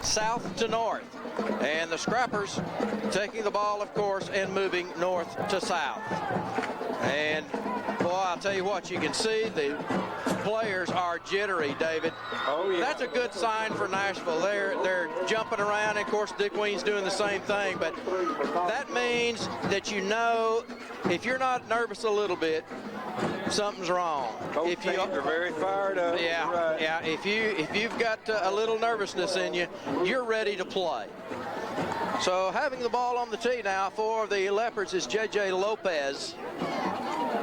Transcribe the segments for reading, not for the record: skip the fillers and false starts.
south to north. And the Scrappers taking the ball, of course, and moving north to south. And, boy, I'll tell you what, you can see the players are jittery, David. Oh, yeah. That's a good sign for Nashville. They're jumping around, and of course Dick Ween's doing the same thing, but that means that you know if you're not nervous a little bit, something's wrong. Both teams are very fired up. Yeah, right. yeah. If you've got a little nervousness in you, you're ready to play. So having the ball on the tee now for the Leopards is J.J. Lopez,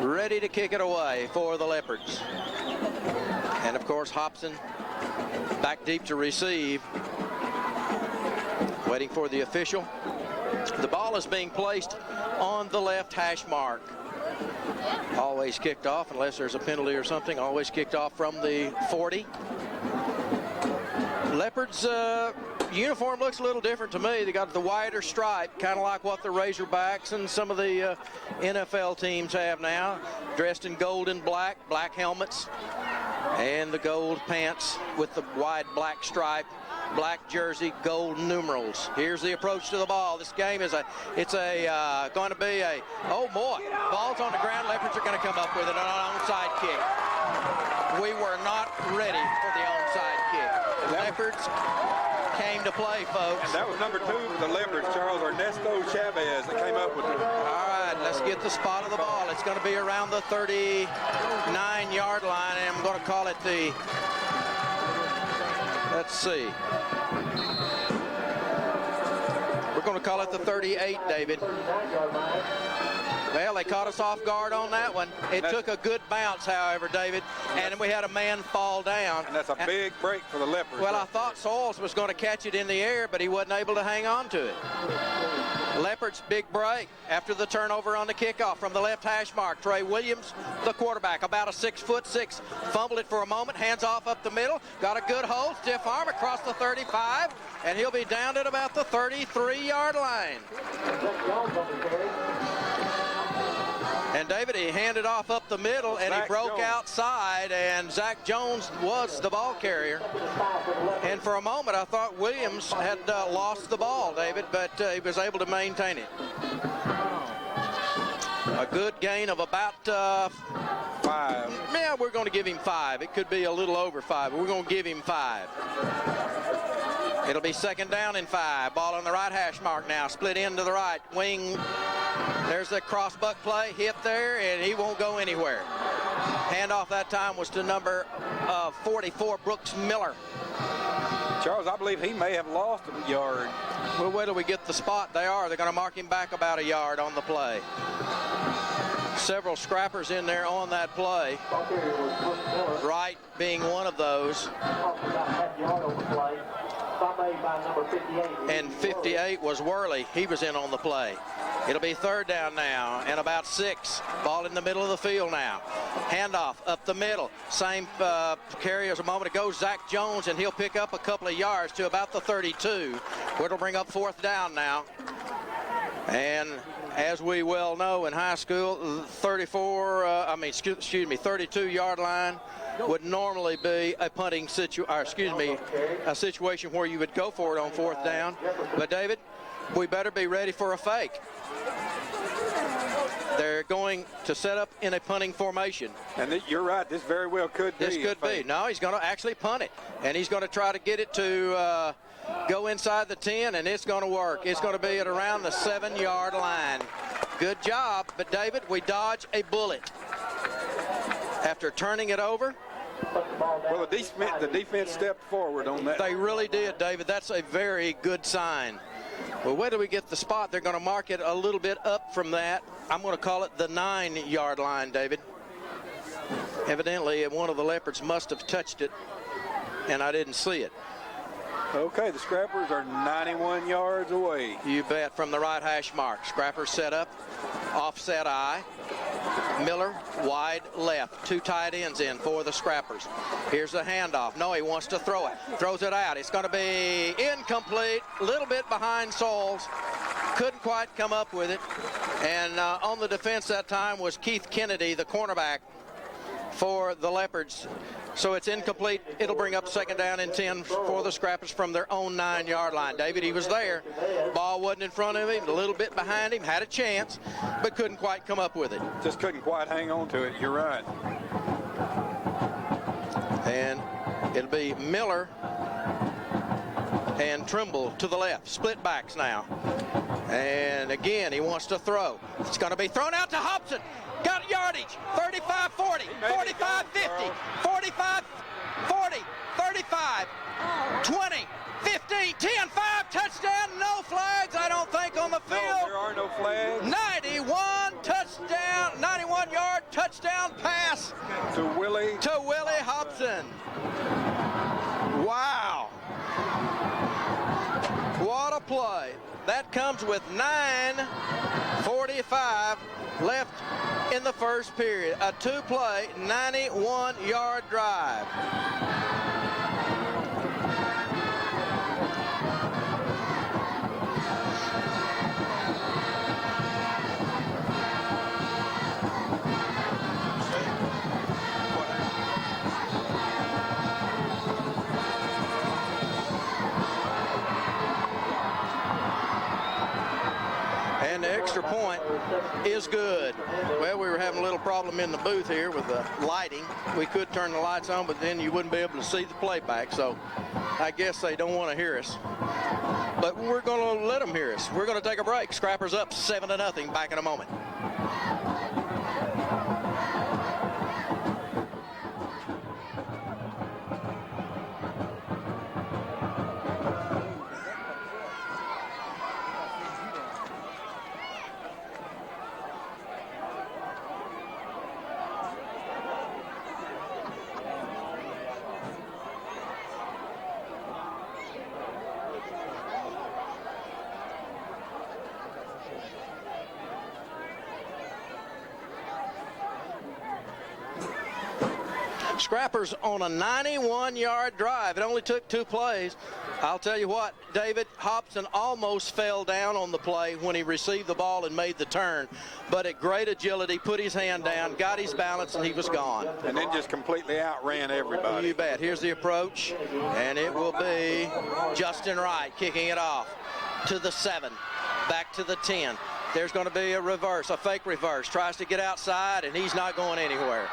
ready to kick it away for the Leopards. And of course Hobson back deep to receive, waiting for the official. The ball is being placed on the left hash mark. Always kicked off, unless there's a penalty or something, always kicked off from the 40. Leopards uniform looks a little different to me. They got the wider stripe, kind of like what the Razorbacks and some of the NFL teams have now, dressed in gold and black helmets, and the gold pants with the wide black stripe, black jersey, gold numerals. Here's the approach to the ball. This game is going to be a, oh boy, ball's on the ground. Leopards are going to come up with it on an onside kick. We were not ready for the onside kick. Leopards came to play, folks. And that was number 2 for the Leopards, Charles Ernesto Chavez, that came up with it. All right, let's get the spot of the ball. It's going to be around the 39-yard line, and I'm going to call it the, let's see. We're going to call it the 38, David. Well, they caught us off guard on that one. It took a good bounce, however, David, and we had a man fall down. And that's a big break for the Leopards. Well, I thought Soils was going to catch it in the air, but he wasn't able to hang on to it. Leopards, big break after the turnover on the kickoff from the left hash mark. Trey Williams, the quarterback, about a 6'6", fumbled it for a moment, hands off up the middle, got a good hold, stiff arm across the 35, and he'll be down at about the 33-yard line. And David, he handed off up the middle, and he broke outside, and Zach Jones was the ball carrier. And for a moment, I thought Williams had lost the ball, David, but he was able to maintain it. A good gain of about 5. Yeah, we're going to give him 5. It could be a little over 5, but we're going to give him 5. It'll be second down and 5. Ball on the right hash mark now. Split into the right wing. There's the crossbuck play. Hit there, and he won't go anywhere. Handoff that time was to number 44, Brooks Miller. Charles, I believe he may have lost a yard. Well, wait till we get the spot. They're going to mark him back about a yard on the play. Several Scrappers in there on that play. Wright being one of those. And 58 was Worley. He was in on the play. It'll be third down now and about 6. Ball in the middle of the field now. Handoff up the middle. Same carry as a moment ago. Zach Jones, and he'll pick up a couple of yards to about the 32. It'll bring up fourth down now. And as we well know in high school, 32-yard line would normally be a punting a situation where you would go for it on fourth down. But David, we better be ready for a fake. They're going to set up in a punting formation. And you're right, this very well could be. This could be. No, he's going to actually punt it. And he's going to try to get it to go inside the 10, and it's going to work. It's going to be at around the 7-yard line. Good job, but David, we dodge a bullet. After turning it over. Well, the defense stepped forward on that. They really did, David. That's a very good sign. Well, where do we get the spot? They're going to mark it a little bit up from that. I'm going to call it the 9-yard line, David. Evidently, one of the Leopards must have touched it, and I didn't see it. Okay, the Scrappers are 91 yards away. You bet, from the right hash mark. Scrappers set up, offset eye. Miller, wide left. 2 tight ends in for the Scrappers. Here's the handoff. No, he wants to throw it. Throws it out. It's going to be incomplete. A little bit behind Soils. Couldn't quite come up with it. And on the defense that time was Keith Kennedy, the cornerback. for the Leopards. So it's incomplete. It'll bring up 2nd down and 10 for the Scrappers from their own 9-yard line. David, he was there. Ball wasn't in front of him, a little bit behind him, had a chance, but couldn't quite come up with it. Just couldn't quite hang on to it. You're right. And it'll be Miller and Trimble to the left. Split backs now. And again, he wants to throw. It's going to be thrown out to Hobson. Got yardage. 35, 40, 45, 50, 45, 40, 35, 20, 15, 10, 5, touchdown. No flags, I don't think, on the field. No, there are no flags. 91-yard touchdown pass to Willie Hobson. Wow. What a play. That comes with 9:45 left in the first period. A 2-play, 91-yard drive. And the extra point is good. Well, we were having a little problem in the booth here with the lighting. We could turn the lights on, but then you wouldn't be able to see the playback. So I guess they don't want to hear us. But we're going to let them hear us. We're going to take a break. Scrappers up 7-0. Back in a moment. Scrappers on a 91-yard drive. It only took 2 plays. I'll tell you what, David, Hobson almost fell down on the play when he received the ball and made the turn. But at great agility, put his hand down, got his balance, and he was gone. And then just completely outran everybody. You bet. Here's the approach, and it will be Justin Wright kicking it off to the 7, back to the 10. There's going to be a reverse, a fake reverse. Tries to get outside, and he's not going anywhere.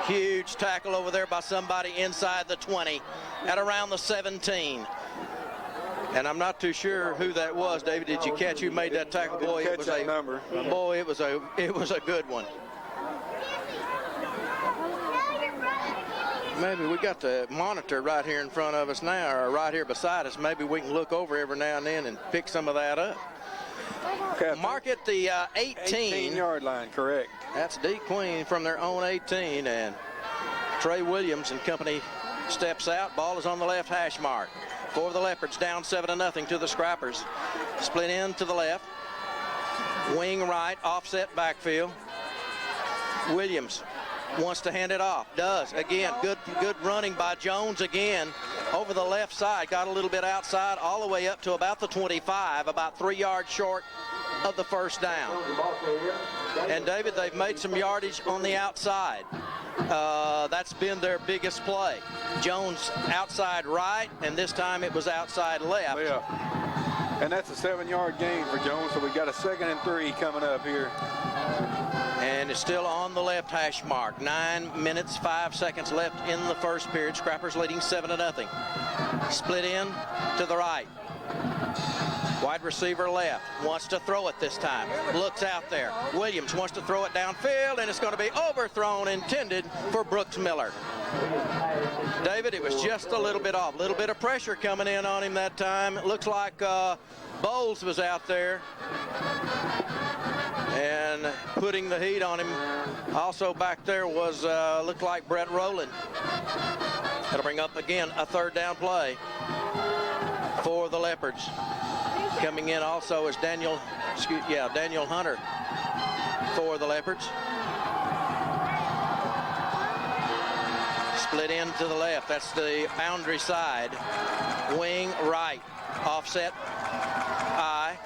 Huge tackle over there by somebody inside the 20 at around the 17. And I'm not too sure who that was. David, did you catch who made that tackle? Boy, it was a number. Boy, it was a good one. Maybe we got the monitor right here in front of us now, or right here beside us. Maybe we can look over every now and then and pick some of that up. Okay, Mark at the 18-yard line, correct. That's D Queen from their own 18, and Trey Williams and company steps out. Ball is on the left hash mark for the Leopards, down 7-0 to the Scrappers. Split in to the left, wing right, offset backfield. Williams wants to hand it off, does. Again, good running by Jones again over the left side. Got a little bit outside all the way up to about the 25, about 3 yards short of the first down. And David, they've made some yardage on the outside. That's been their biggest play. Jones outside right, and this time it was outside left. Yeah. And that's a 7-yard gain for Jones, so we got a 2nd and 3 coming up here. And it's still on the left hash mark. 9 minutes, 5 seconds left in the first period. Scrappers leading 7-0. Split in to the right. Wide receiver left, wants to throw it this time, looks out there. Williams wants to throw it downfield, and it's going to be overthrown, intended for Brooks Miller. David, it was just a little bit off, a little bit of pressure coming in on him that time. It looks like Bowles was out there and putting the heat on him. Also back there was, looked like Brett Rowland. That'll bring up again a 3rd down play for the Leopards. Coming in also is Daniel Hunter for the Leopards. Split in to the left. That's the boundary side. Wing right. Offset I.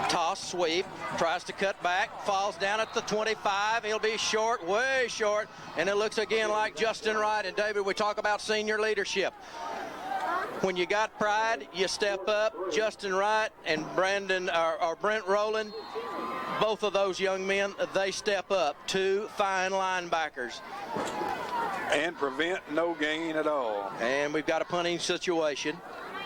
Toss, sweep, tries to cut back, falls down at the 25. He'll be short, way short, and it looks again like Justin Wright. And David, we talk about senior leadership. When you got pride, you step up. Justin Wright and Brent Rowland, both of those young men, they step up. Two fine linebackers. And prevent no gain at all. And we've got a punting situation.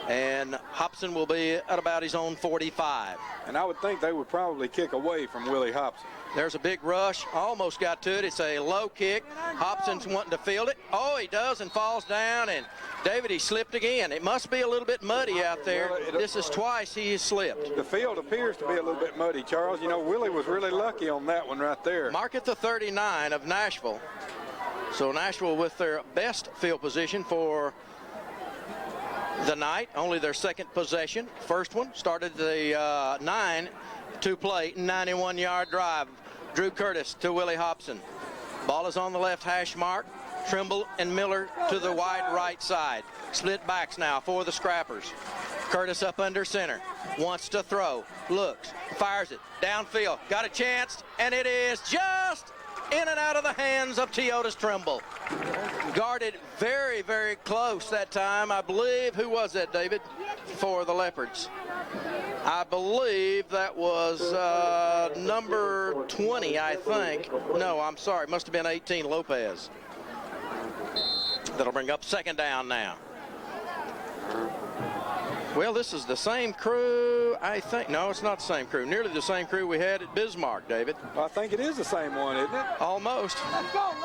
And Hobson will be at about his own 45. And I would think they would probably kick away from Willie Hobson. There's a big rush. Almost got to it. It's a low kick. Hobson's wanting to field it. Oh, he does and falls down. And David, he slipped again. It must be a little bit muddy out there. Well, this is twice he has slipped. The field appears to be a little bit muddy, Charles. You know, Willie was really lucky on that one right there. Mark at the 39 of Nashville. So Nashville with their best field position for the night, only their second possession. First one started the 9 to play 91-yard drive. Drew Curtis to Willie Hobson. Ball is on the left hash mark. Trimble and Miller to the wide right side. Split backs now for the Scrappers. Curtis up under center. Wants to throw. Looks. Fires it. Downfield. Got a chance. And it is just in and out of the hands of Teotis Trimble. Guarded very, very close that time. I believe, who was that, David, for the Leopards? I believe that was number 20, I think. No, I'm sorry. It must have been 18, Lopez. That'll bring up second down now. Well, this is the same crew, I think. No, it's not the same crew. Nearly the same crew we had at Bismarck, David. Well, I think it is the same one, isn't it? Almost.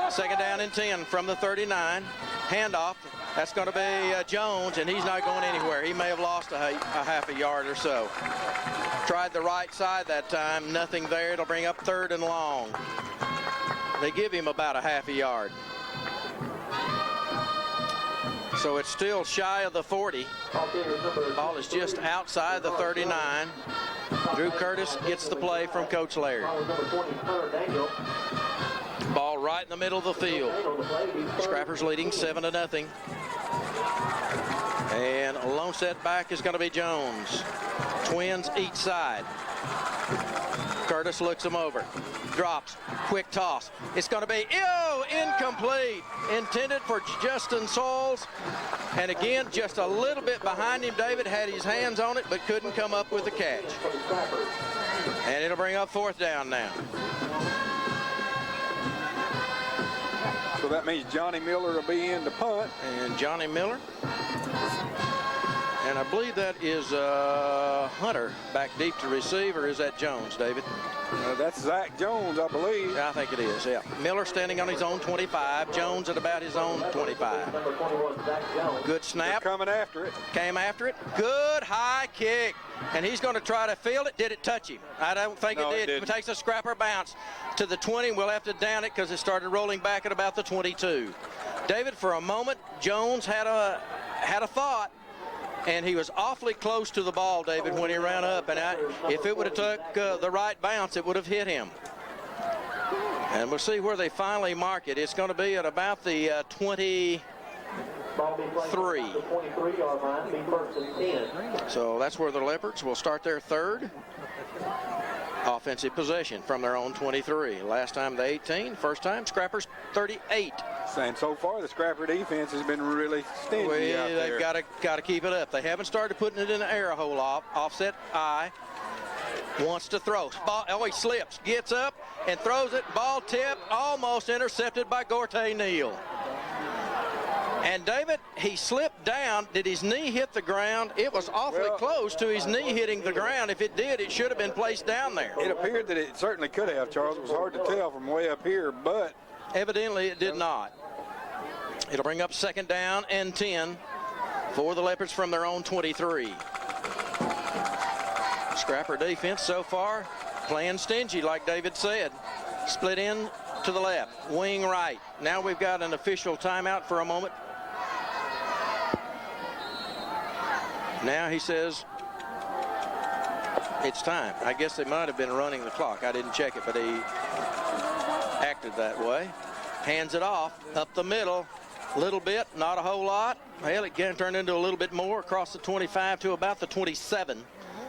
Second down and 10 from the 39. Handoff. That's going to be Jones, and he's not going anywhere. He may have lost a half a yard or so. Tried the right side that time. Nothing there. It'll bring up third and long. They give him about a half a yard. So it's still shy of the 40. Ball is just outside the 39. Drew Curtis gets the play from Coach Laird. Ball right in the middle of the field. Scrappers leading 7-0. And a lone setback is going to be Jones. Twins each side. Curtis looks him over. Drops. Quick toss. It's going to be incomplete. Intended for Justin Sauls. And again, just a little bit behind him. David had his hands on it, but couldn't come up with the catch. And it'll bring up fourth down now. So that means Johnny Miller will be in to punt. And Johnny Miller. And I believe that is Hunter back deep to receive, or is that Jones, David? That's Zach Jones, I believe. I think it is, yeah. Miller standing on his own 25. Jones at about his own 25. Good snap. They're coming after it. Came after it. Good high kick. And he's going to try to field it. Did it touch him? I don't think it did. It takes a scrapper bounce to the 20. We'll have to down it because it started rolling back at about the 22. David, for a moment, Jones had a thought. And he was awfully close to the ball, David, when he ran up. And if it would have took the right bounce, it would have hit him. And we'll see where they finally mark it. It's going to be at about the 23. So that's where the Leopards will start their third offensive possession from their own 23. Last time the 18, first time Scrappers 38. And so far the Scrapper defense has been really stingy out there. They've got to keep it up. They haven't started putting it in the air hole. Offset eye. Wants to throw. Ball, he slips. Gets up and throws it. Ball tipped. Almost intercepted by Gorte Neal. And David, he slipped down. Did his knee hit the ground? It was awfully close to his knee hitting the ground. If it did, it should have been placed down there. It appeared that it certainly could have, Charles. It was hard to tell from way up here, but evidently it did not. It'll bring up second down and 10 for the Leopards from their own 23. Scrapper defense so far playing stingy, like David said. Split in to the left, wing right. Now we've got an official timeout for a moment. Now he says it's time. I guess they might have been running the clock. I didn't check it, but he acted that way. Hands it off up the middle. A little bit, not a whole lot. Well, it can turn into a little bit more across the 25 to about the 27.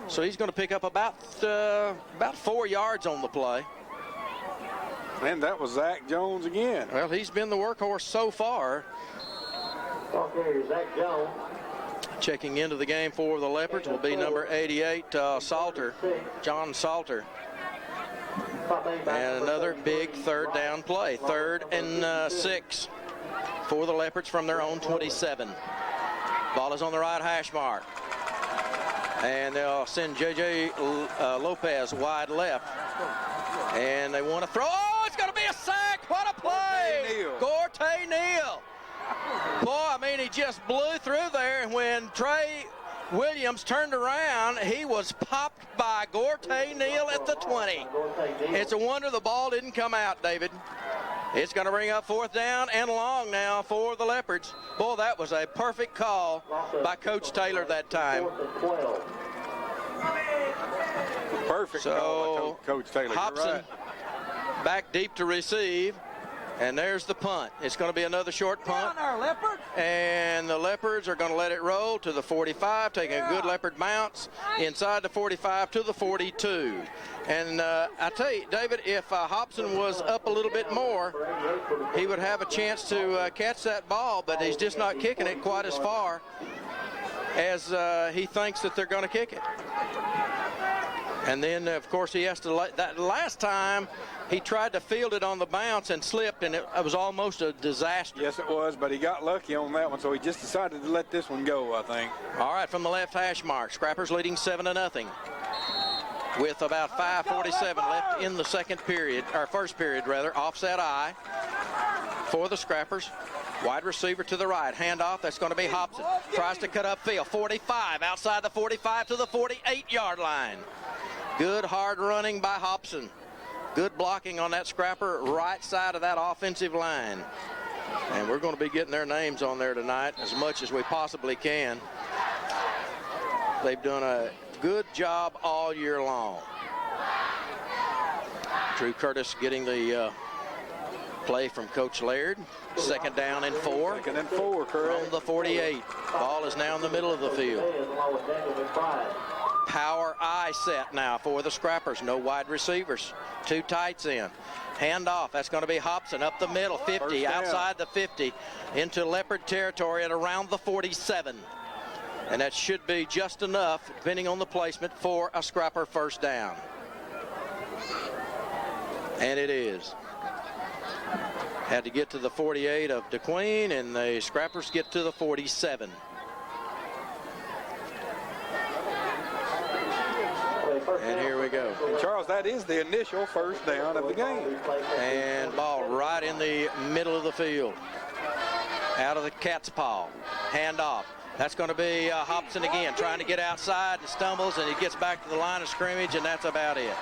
So he's going to pick up about 4 yards on the play. And that was Zach Jones again. Well, he's been the workhorse so far. Okay, Zach Jones. Checking into the game for the Leopards will be number 88, Salter, John Salter. And another big third down play. 3rd and 6 for the Leopards from their own 27. Ball is on the right hash mark. And they'll send J.J. Lopez wide left. And they want to throw. Oh, it's going to be a sack. What a play. Gortay Neal. Boy, I mean, he just blew through there. And when Trey Williams turned around, he was popped by Gortay Neal at the 20. It's a wonder the ball didn't come out, David. It's going to bring up 4th down and long now for the Leopards. Boy, that was a perfect call by Coach Taylor that time. Perfect call by Coach Taylor. Hobson back deep to receive. And there's the punt. It's going to be another short punt. And the Leopards are going to let it roll to the 45, taking a good Leopard bounce inside the 45 to the 42. And I tell you, David, if Hobson was up a little bit more, he would have a chance to catch that ball, but he's just not kicking it quite as far as he thinks that they're going to kick it. And then, of course, he has to that last time he tried to field it on the bounce and slipped, and it was almost a disaster. Yes, it was, but he got lucky on that one, so he just decided to let this one go, I think. All right, from the left hash mark, Scrappers leading 7-0 with about 5:47 left in the first period, offset I for the Scrappers. Wide receiver to the right, handoff, that's going to be Hobson. Tries to cut upfield, 45, outside the 45 to the 48-yard line. Good hard running by Hobson. Good blocking on that Scrapper right side of that offensive line. And we're going to be getting their names on there tonight as much as we possibly can. They've done a good job all year long. Drew Curtis getting the play from Coach Laird. 2nd down and 4. 2nd and 4, correct. From the 48. Ball is now in the middle of the field. Power I set now for the Scrappers. No wide receivers. 2 tights in. Handoff. That's going to be Hobson up the middle. 50 outside the 50 into Leopard territory at around the 47. And that should be just enough, depending on the placement, for a Scrapper first down. And it is. Had to get to the 48 of DeQueen, and the Scrappers get to the 47. And here we go. Charles, that is the initial first down of the game. And ball right in the middle of the field. Out of the cat's paw. Handoff. That's going to be Hobson again, trying to get outside and stumbles, and he gets back to the line of scrimmage, and that's about it.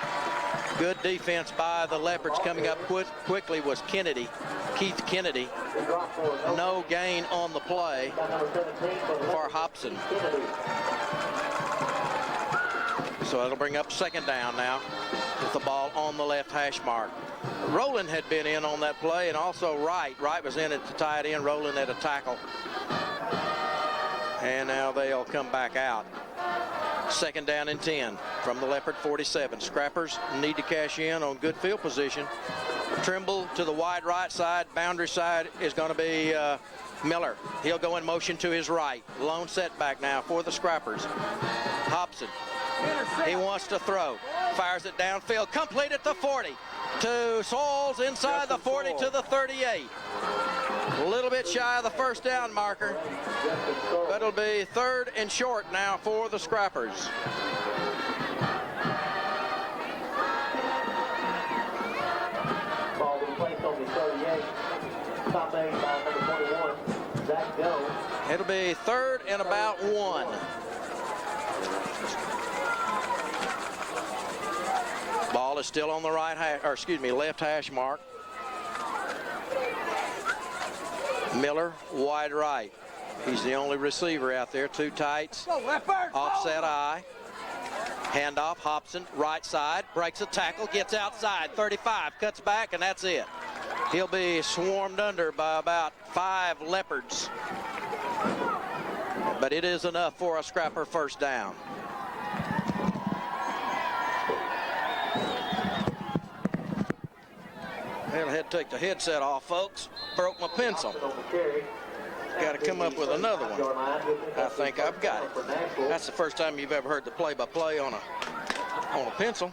Good defense by the Leopards. Coming up quickly was Keith Kennedy. No gain on the play for Hobson. So that'll bring up 2nd down now with the ball on the left hash mark. Rowland had been in on that play, and also Wright. Wright was in it to tie it in. Rowland at a tackle. And now they'll come back out. 2nd down and 10 from the Leopard 47. Scrappers need to cash in on good field position. Trimble to the wide right side. Boundary side is going to be Miller. He'll go in motion to his right. Lone setback now for the Scrappers. Hobson. He wants to throw. Fires it downfield. Complete at the 40. To Sauls inside the 40 to the 38. A little bit shy of the first down marker. But it'll be 3rd and short now for the Scrappers. Ball was placed on the 38. Top made by number 21, Zach Jones. It'll be 3rd and about 1. Ball is still on the left hash mark. Miller, wide right. He's the only receiver out there. 2 tights. Offset I. Handoff, Hobson, right side. Breaks a tackle, gets outside. 35, cuts back, and that's it. He'll be swarmed under by about 5 Leopards. But it is enough for a Scrapper first down. Well, I had to take the headset off, folks. Broke my pencil. Got to come up with another one. I think I've got it. That's the first time you've ever heard the play-by-play on a pencil.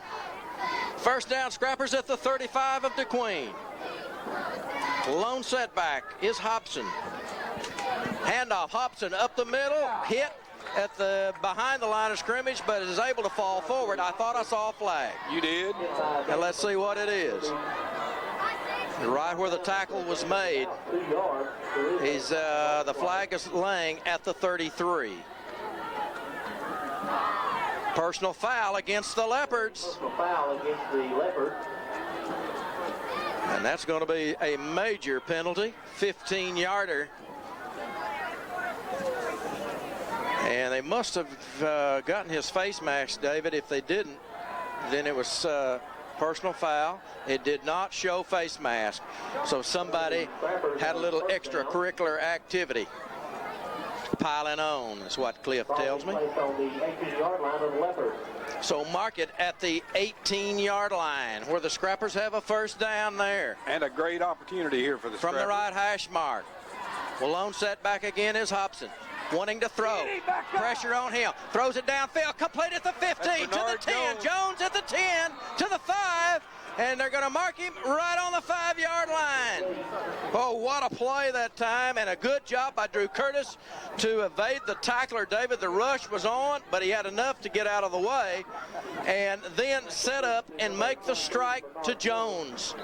First down, Scrappers at the 35 of DeQueen. Lone setback is Hobson. Handoff, Hobson up the middle, hit at the behind the line of scrimmage, but is able to fall forward. I thought I saw a flag. You did? And let's see what it is. Right where the tackle was made, the flag is laying at the 33. Personal foul against the Leopards. Personal foul against the Leopards. And that's going to be a major penalty, 15-yarder. And they must have gotten his face mask, David. If they didn't, then it was personal foul. It did not show face mask. So somebody had a little extracurricular activity piling on, is what Cliff tells me. So mark it at the 18-yard line, where the Scrappers have a first down there. And a great opportunity here for the From Scrappers. the right hash mark. Well, lone setback again is Hobson. Wanting to throw. Pressure on him. Throws it downfield. Complete at the 15, to the 10. Jones at the 10, to the 5. And they're going to mark him right on the 5-yard line. Oh, what a play that time, and a good job by Drew Curtis to evade the tackler. David, the rush was on, but he had enough to get out of the way and then set up and make the strike to Jones.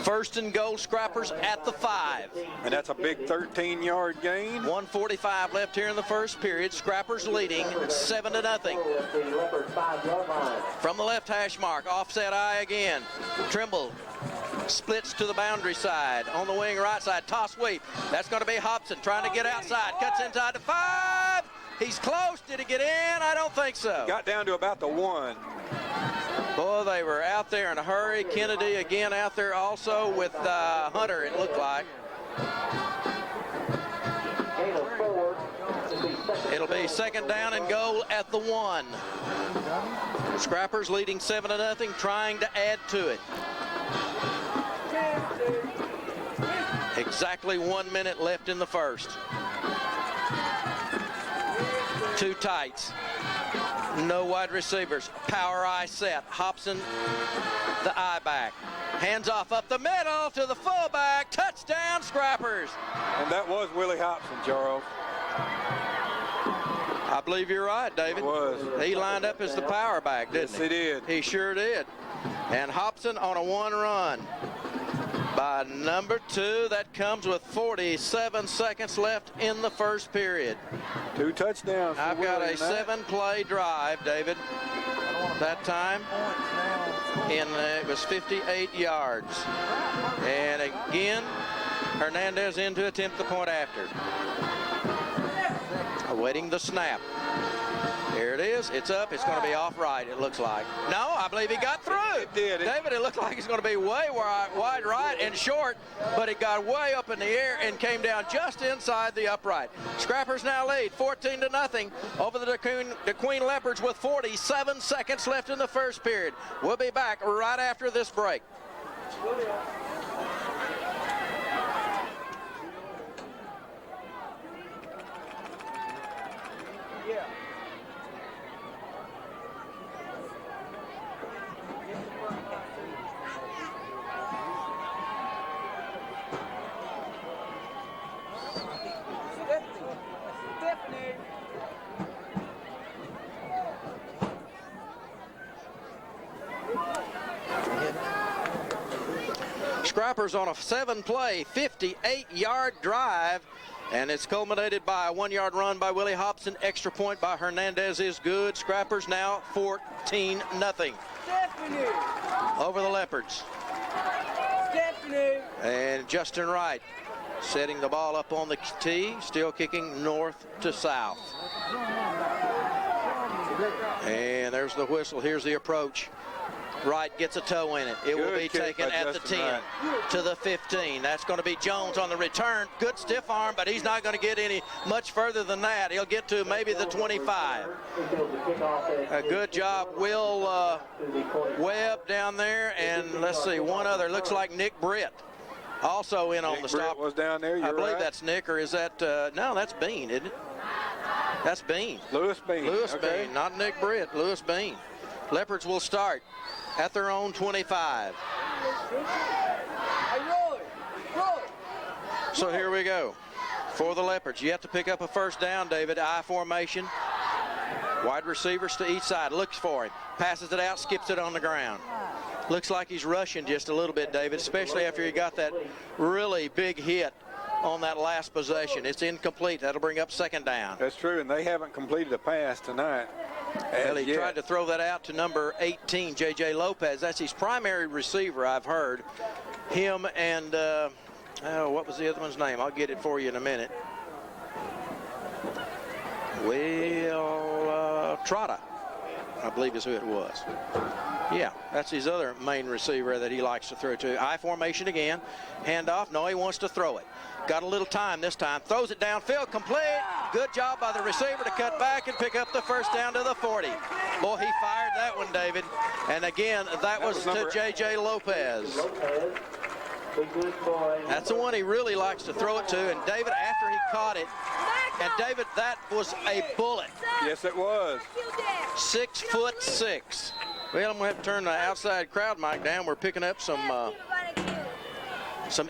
First and goal, Scrappers at the 5. And that's a big 13-yard gain. 1:45 left here in the first period. Scrappers leading 7-0. From the left hash mark, offset eye again. Trimble splits to the boundary side. On the wing right side, toss sweep. That's going to be Hobson trying to get outside. Cuts inside the 5. He's close. Did he get in? I don't think so. Got down to about the 1. Boy, they were out there in a hurry. Kennedy again out there also with Hunter, it looked like. It'll be second down and goal at the 1. Scrappers leading 7-0, trying to add to it. Exactly 1 minute left in the first. Two tights. No wide receivers. Power eye set. Hobson, the eye back. Hands off up the middle to the fullback. Touchdown, Scrappers. And that was Willie Hobson, Charles. I believe you're right, David. It was. He lined up as the power back, didn't he? Yes, he did. He sure did. And Hobson on a 1 run by number 2. That comes with 47 seconds left in the first period. 2 touchdowns. I've got a 7-play drive, David. That time, it was 58 yards. And again, Hernandez in to attempt the point after. Awaiting the snap. Here it is. It's up. It's going to be off right, it looks like. No, I believe he got through. It did. David, it looked like it's going to be way wide right and short, but it got way up in the air and came down just inside the upright. Scrappers now lead 14-0 over the DeQueen Leopards with 47 seconds left in the first period. We'll be back right after this break. Scrappers on a 7-play, 58-yard drive, and it's culminated by a 1-yard run by Willie Hobson. Extra point by Hernandez is good. Scrappers now 14-0 over the Leopards. And Justin Wright setting the ball up on the tee, still kicking north to south. And there's the whistle. Here's the approach. Wright gets a toe in it. It will be taken at the 10 to the 15. That's going to be Jones on the return. Good stiff arm, but he's not going to get any much further than that. He'll get to maybe the 25. A good job, Will Webb down there, and let's see, one other. Looks like Nick Britt also in on the stop. Was down there. I believe that's Nick, or is that no? That's Bean, isn't it? That's Bean. Lewis Bean. Lewis Bean, not Nick Britt. Lewis Bean. Leopards will start at their own 25. So here we go for the Leopards. You have to pick up a first down, David. I formation. Wide receivers to each side. Looks for him. Passes it out, skips it on the ground. Looks like he's rushing just a little bit, David, especially after he got that really big hit on that last possession. It's incomplete. That'll bring up second down. That's true, and they haven't completed a pass tonight. Well, he tried to throw that out to number 18, J.J. Lopez. That's his primary receiver, I've heard. Him and, what was the other one's name? I'll get it for you in a minute. Well, Trotta, I believe is who it was. Yeah, that's his other main receiver that he likes to throw to. I formation again. Handoff. No, he wants to throw it. Got a little time this time. Throws it downfield. Complete. Good job by the receiver to cut back and pick up the first down to the 40. Boy, he fired that one, David. And again, that was to J.J. Lopez. That's the one he really likes to throw it to. And David, after he caught it, and David, that was a bullet. Yes, it was. 6'6". Well, I'm going to have to turn the outside crowd mic down. We're picking up some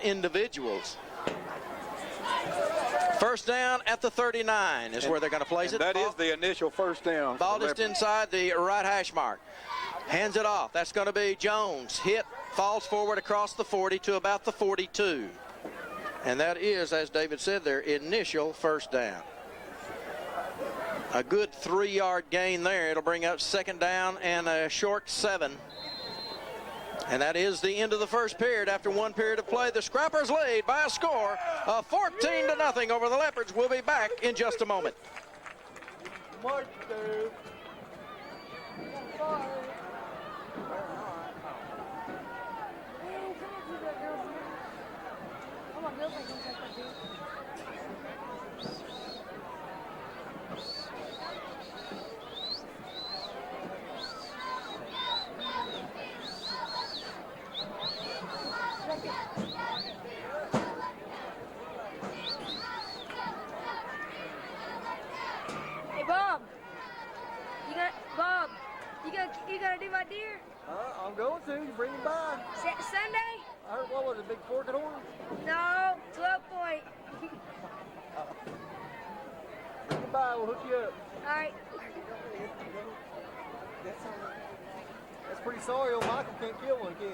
individuals. First down at the 39 is where they're going to place it. That is the initial first down. Ball just inside the right hash mark. Hands it off. That's going to be Jones. Hit, falls forward across the 40 to about the 42. And that is, as David said, their initial first down. A good 3-yard gain there. It'll bring up second down and a short 7. And that is the end of the first period. After one period of play, the Scrappers lead by a score of 14-0 over the Leopards. We'll be back in just a moment. Hey, Bob. You gonna do my deer? I'm going to. You bring him by. Sunday? I heard, what was it, big fork and horn? No, 12 point. Bring him by. We'll hook you up. All right. That's pretty sorry. Old Michael can't kill one, can he?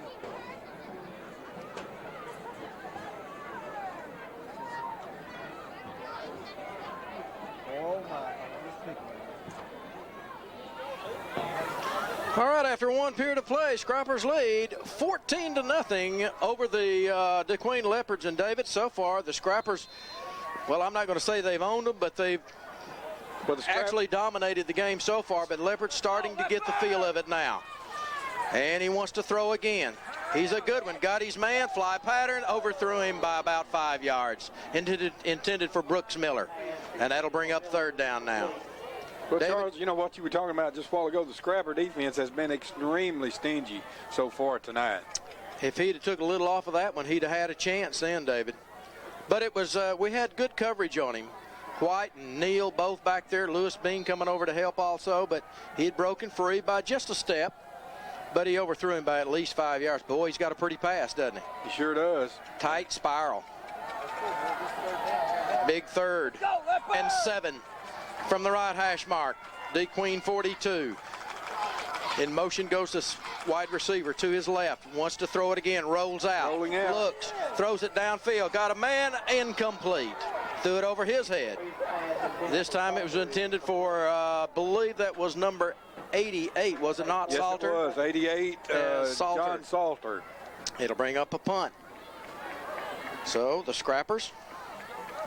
Oh, my. All right, after one period of play, Scrappers lead 14-0 over the DeQueen Leopards. And David, so far the Scrappers, well, I'm not going to say they've owned them, but they've actually dominated the game so far. But Leopards starting to get the feel of it now. And he wants to throw again. He's a good one. Got his man, fly pattern, overthrew him by about 5 yards. Intended for Brooks Miller. And that'll bring up third down now. Well, David? Charles, you know what you were talking about just a while ago, the Scrapper defense has been extremely stingy so far tonight. If he'd have took a little off of that one, he'd have had a chance then, David. But it was, we had good coverage on him. White and Neal both back there. Lewis Bean coming over to help also, but he'd broken free by just a step. But he overthrew him by at least 5 yards. Boy, he's got a pretty pass, doesn't he? He sure does. Tight spiral. Big third and 7 from the right hash mark. DeQueen 42. In motion goes this wide receiver to his left. Wants to throw it again. Rolls out. Rolling out. Looks. Throws it downfield. Got a man. Incomplete. Threw it over his head. This time it was intended for, I believe that was number 88, was it not, yes, Salter? Yes, it was. 88, Salter. John Salter. It'll bring up a punt. So the Scrappers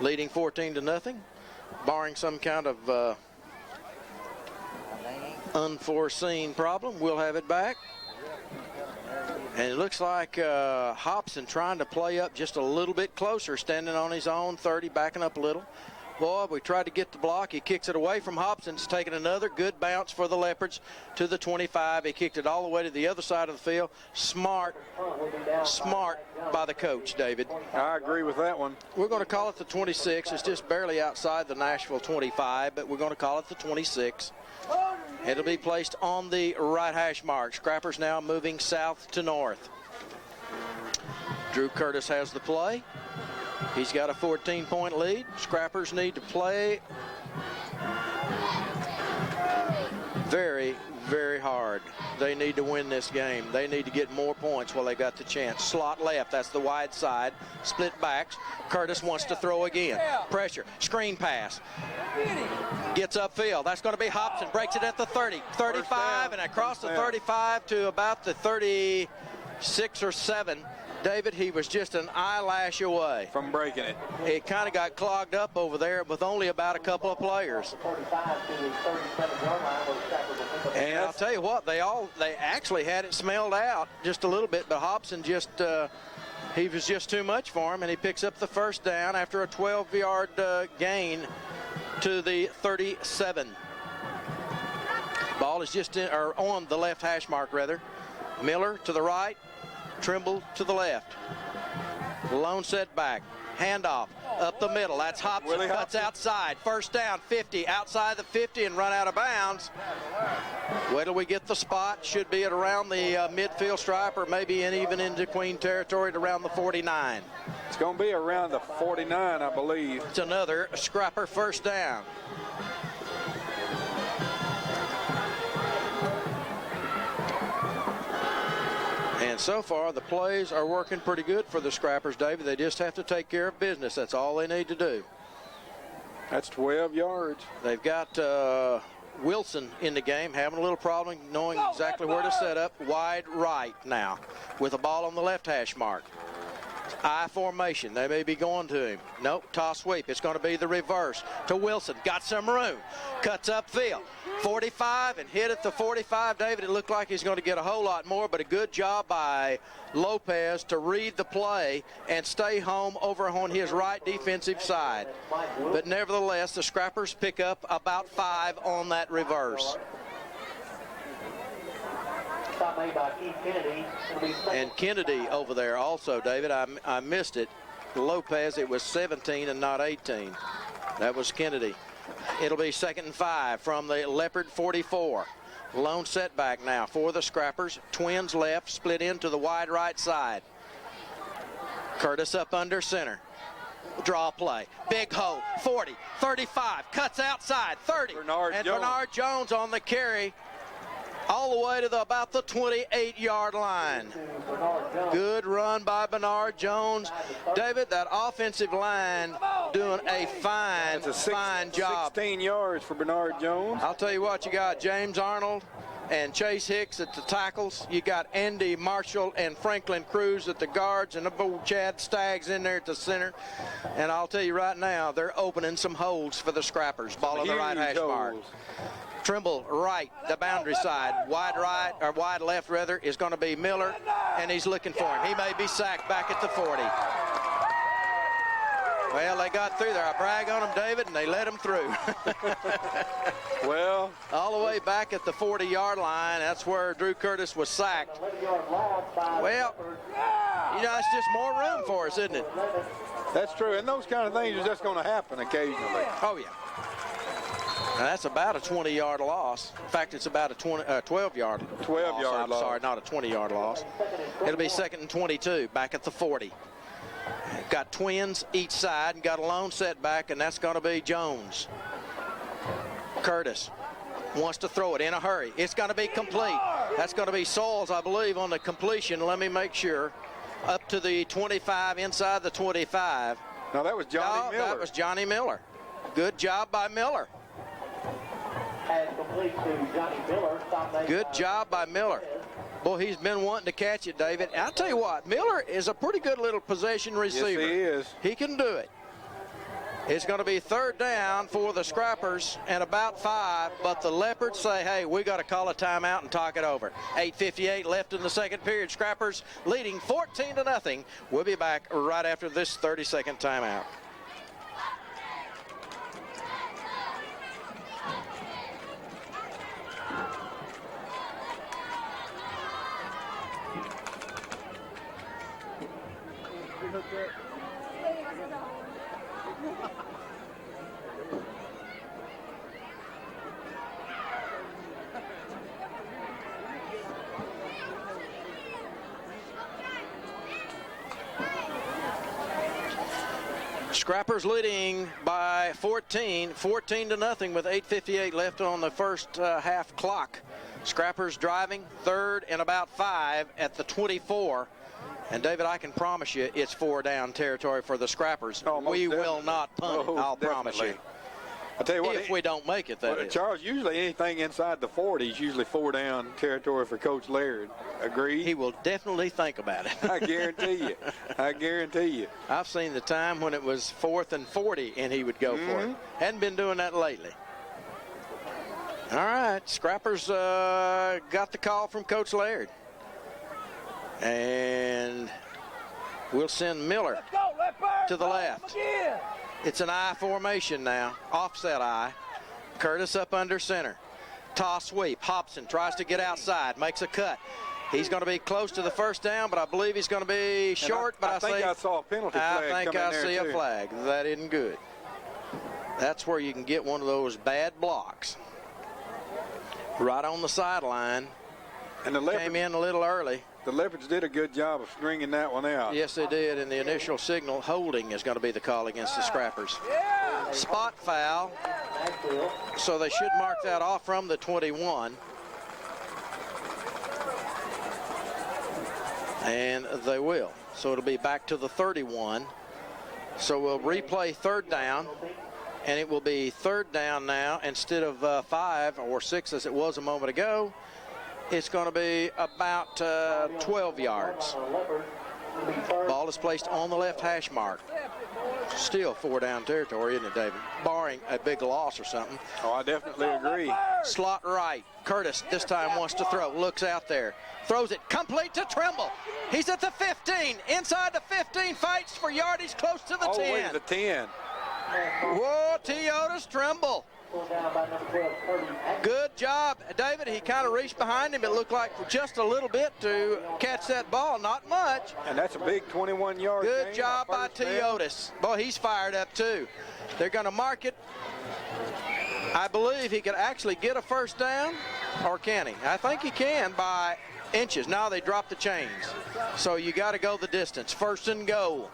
leading 14-0, barring some kind of unforeseen problem. We'll have it back And it looks like Hobson trying to play up just a little bit closer, standing on his own 30, backing up a little. Boy, we tried to get the block. He kicks it away from Hobson. It's taking another good bounce for the Leopards to the 25. He kicked it all the way to the other side of the field. Smart by the coach, David. I agree with that one. We're going to call it the 26. It's just barely outside the Nashville 25, but we're going to call it the 26. It'll be placed on the right hash mark. Scrappers now moving south to north. Drew Curtis has the play. He's got a 14-point lead. Scrappers need to play very, very hard. They need to win this game. They need to get more points while they got the chance. Slot left, that's the wide side. Split backs. Curtis wants to throw again. Pressure, screen pass. Gets upfield. That's going to be Hobson. Breaks it at the 30, 35, and across the 35 to about the 36 or 7. David, he was just an eyelash away from breaking it. It kind of got clogged up over there with only about a couple of players. And I'll tell you what, they actually had it smelled out just a little bit, but Hobson just he was just too much for him, and he picks up the first down after a 12-yard gain to the 37. Ball is just on the left hash mark, rather. Miller to the right. Trimble to the left. Lone setback. Handoff up the middle. That's Hobson. Cuts outside. First down, 50. Outside the 50 and run out of bounds. Wait till we get the spot. Should be at around the midfield stripe, or maybe even into Queen territory at around the 49. It's going to be around the 49, I believe. It's another Scrapper first down. And so far, the plays are working pretty good for the Scrappers, David. They just have to take care of business. That's all they need to do. That's 12 yards. They've got Wilson in the game, having a little problem knowing exactly where to set up. Wide right now with a ball on the left hash mark. I formation. They may be going to him. Nope, toss sweep. It's going to be the reverse to Wilson. Got some room. Cuts upfield. 45 and hit at the 45. David, it looked like he's going to get a whole lot more, but a good job by Lopez to read the play and stay home over on his right defensive side. But nevertheless, the Scrappers pick up about 5 on that reverse. And Kennedy over there also, David. I missed it. Lopez, it was 17 and not 18. That was Kennedy. It'll be 2nd and 5 from the Leopard 44. Lone setback now for the Scrappers. Twins left, split into the wide right side. Curtis up under center. Draw play. Big hole. 40, 35. Cuts outside. 30. Bernard Jones on the carry. All the way to about the 28-yard line. Good run by Bernard Jones. David, that offensive line doing a fine job. 16 yards for Bernard Jones. I'll tell you what, you got James Arnold and Chase Hicks at the tackles. You got Andy Marshall and Franklin Cruz at the guards, and Chad Staggs in there at the center. And I'll tell you right now, they're opening some holes for the Scrappers. Ball on the right hash mark. Trimble right, the boundary side. Wide right, or wide left rather, is going to be Miller, and he's looking for him. He may be sacked back at the 40. Well, they got through there. I brag on them, David, and they let them through. Well, all the way back at the 40-yard line, that's where Drew Curtis was sacked. Well, you know, it's just more room for us, isn't it? That's true, and those kind of things are just going to happen occasionally. Oh, yeah. Now, that's about a 20-yard loss. In fact, it's about a 12-yard loss. I'm sorry, not a 20-yard loss. It'll be 2nd and 22, back at the 40. Got twins each side and got a lone setback, and that's going to be Jones. Curtis wants to throw it in a hurry. It's going to be complete. That's going to be Soils, I believe, on the completion. Let me make sure. Up to the 25, inside the 25. No, that was Johnny Miller. That was Johnny Miller. Good job by Miller. Good job by Miller. Boy, he's been wanting to catch it, David. And I'll tell you what, Miller is a pretty good little possession receiver. Yes, he is. He can do it. It's going to be third down for the Scrappers and about 5, but the Leopards say, hey, we got to call a timeout and talk it over. 8:58 left in the second period. Scrappers leading 14-0. We'll be back right after this 30-second timeout. Scrappers leading by 14-0 with 8:58 left on the first half clock. Scrappers driving third and about 5 at the 24. And David, I can promise you it's 4-down territory for the Scrappers. We will not punt it, I'll promise you. I tell you what, if we don't make it, that is. Charles, usually anything inside the 40 is usually 4-down territory for Coach Laird. Agreed? He will definitely think about it. I guarantee you. I guarantee you. I've seen the time when it was 4th and 40 and he would go for it. Hadn't been doing that lately. All right, Scrappers got the call from Coach Laird. And we'll send Miller to the left. It's an I formation now, offset I. Curtis up under center. Toss sweep. Hobson tries to get outside, makes a cut. He's going to be close to the first down, but I believe he's going to be short. I think I saw a penalty flag. I think I see a flag. That isn't good. That's where you can get one of those bad blocks. Right on the sideline. And the Leopards came in a little early. The Leopards did a good job of stringing that one out. Yes, they did. And the initial signal, holding, is going to be the call against the Scrappers. Spot foul. So they should mark that off from the 21. And they will. So it'll be back to the 31. So we'll replay third down. And it will be third down now instead of 5 or 6 as it was a moment ago. It's going to be about 12 yards. Ball is placed on the left hash mark. Still 4-down territory, isn't it, David? Barring a big loss or something. Oh, I definitely agree. Slot right. Curtis this time wants to throw. Looks out there. Throws it complete to Trimble. He's at the 15. Inside the 15. Fights for yardage close to the 10. All the way to the 10. Whoa, T. Otis Trimble. Good job, David. He kind of reached behind him. It looked like for just a little bit to catch that ball. Not much. And that's a big 21-yard gain. Good job by T. Otis. Boy, he's fired up too. They're going to mark it. I believe he could actually get a first down, or can he? I think he can by inches. Now they drop the chains. So you got to go the distance. First and goal.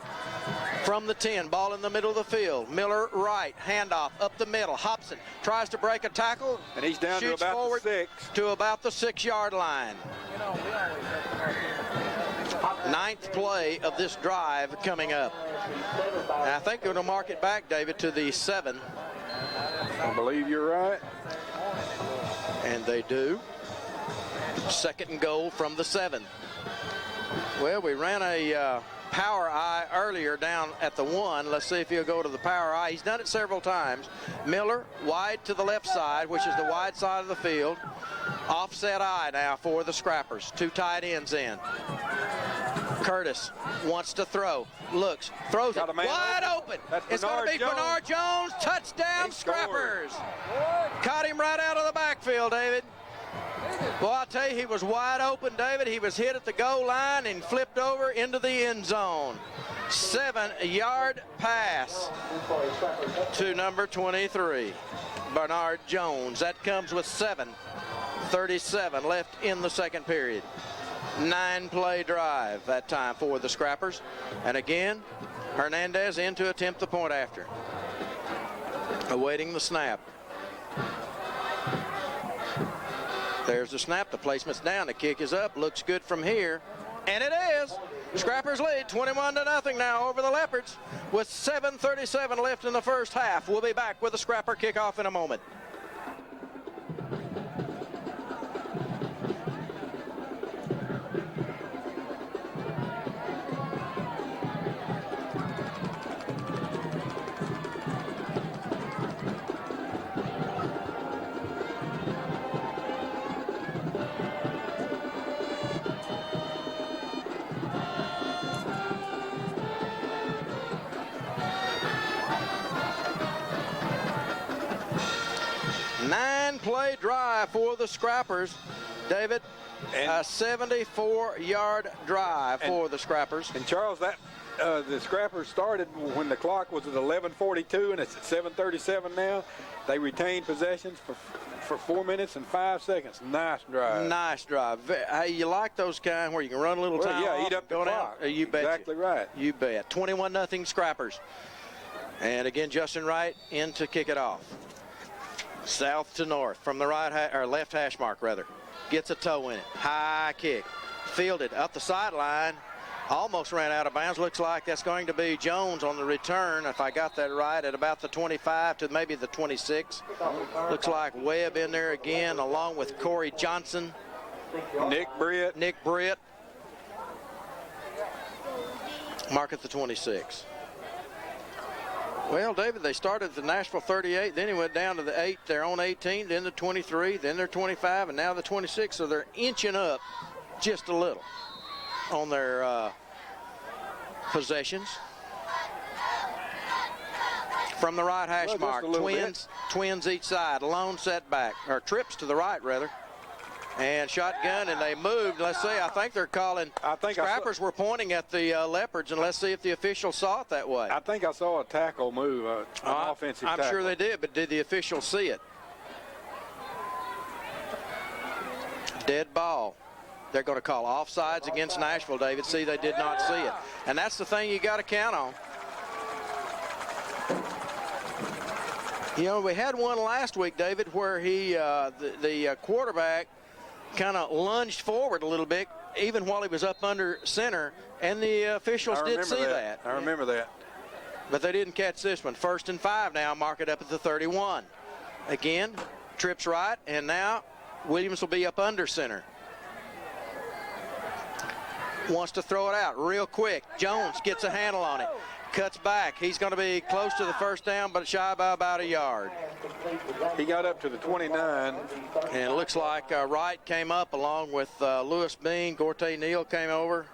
From the 10, ball in the middle of the field. Miller right, handoff up the middle. Hobson tries to break a tackle. And he's down to about forward the 6. to about the 6-yard line. Ninth play of this drive coming up. And I think they're going to mark it back, David, to the 7. I believe you're right. And they do. Second and goal from the 7. Well, we ran a power eye earlier down at the 1. Let's see if he'll go to the power eye. He's done it several times. Miller wide to the left side, which is the wide side of the field. Offset eye now for the Scrappers. 2 tight ends in. Curtis wants to throw. Looks. Throws it wide open. It's going to be Bernard Jones. Touchdown, Scrappers. Caught him right out of the backfield, David. Well, I'll tell you, he was wide open, David. He was hit at the goal line and flipped over into the end zone. 7-yard pass to number 23, Bernard Jones. That comes with 7:37 left in the second period. 9-play drive that time for the Scrappers. And again, Hernandez in to attempt the point after. Awaiting the snap. There's the snap. The placement's down. The kick is up. Looks good from here. And it is. Scrappers lead 21-0 now over the Leopards with 7:37 left in the first half. We'll be back with the Scrapper kickoff in a moment. drive for the Scrappers. David, And- a 74-yard drive for the Scrappers. And Charles, that the Scrappers started when the clock was at 11:42, and it's at 7:37 now. They retained possessions for 4 minutes and 5 seconds. Nice drive. Nice drive. Hey, you like those kind where you can run a little Well, time yeah, off eat up and the go clock. down? You bet. Exactly right. You bet. 21-0 Scrappers. And again, Justin Wright in to kick it off. South to north from the or left hash mark rather. Gets a toe in it. High kick. Fielded up the sideline. Almost ran out of bounds. Looks like that's going to be Jones on the return, if I got that right, at about the 25 to maybe the 26. Looks like Webb in there again, along with Corey Johnson. Nick Britt. Nick Britt. Mark at the 26. Well, David, they started at the Nashville 38, then he went down to the 8, their own 18, then the 23, then their 25, and now the 26. So they're inching up just a little on their possessions. From the right hash Well, mark, twins each side, lone setback, or trips to the right rather, and shotgun, and they moved. Let's see, I think they're calling. Scrappers were pointing at the Leopards, and let's see if the officials saw it that way. I think I saw a tackle move, an offensive tackle. I'm sure they did, but did the officials see it? Dead ball. They're going to call offsides against Nashville, David. See, they did not see it. And that's the thing you got to count on. You know, we had one last week, David, where he, the quarterback kind of lunged forward a little bit, even while he was up under center, and the officials did see that. I remember that. But they didn't catch this one. 1st and 5 now, mark it up at the 31. Again, trips right, and now Williams will be up under center. Wants to throw it out real quick. Jones gets a handle on it. Cuts back. He's going to be close to the first down, but shy by about a yard. He got up to the 29. And it looks like Wright came up along with Lewis Bean. Gorte Neal came over.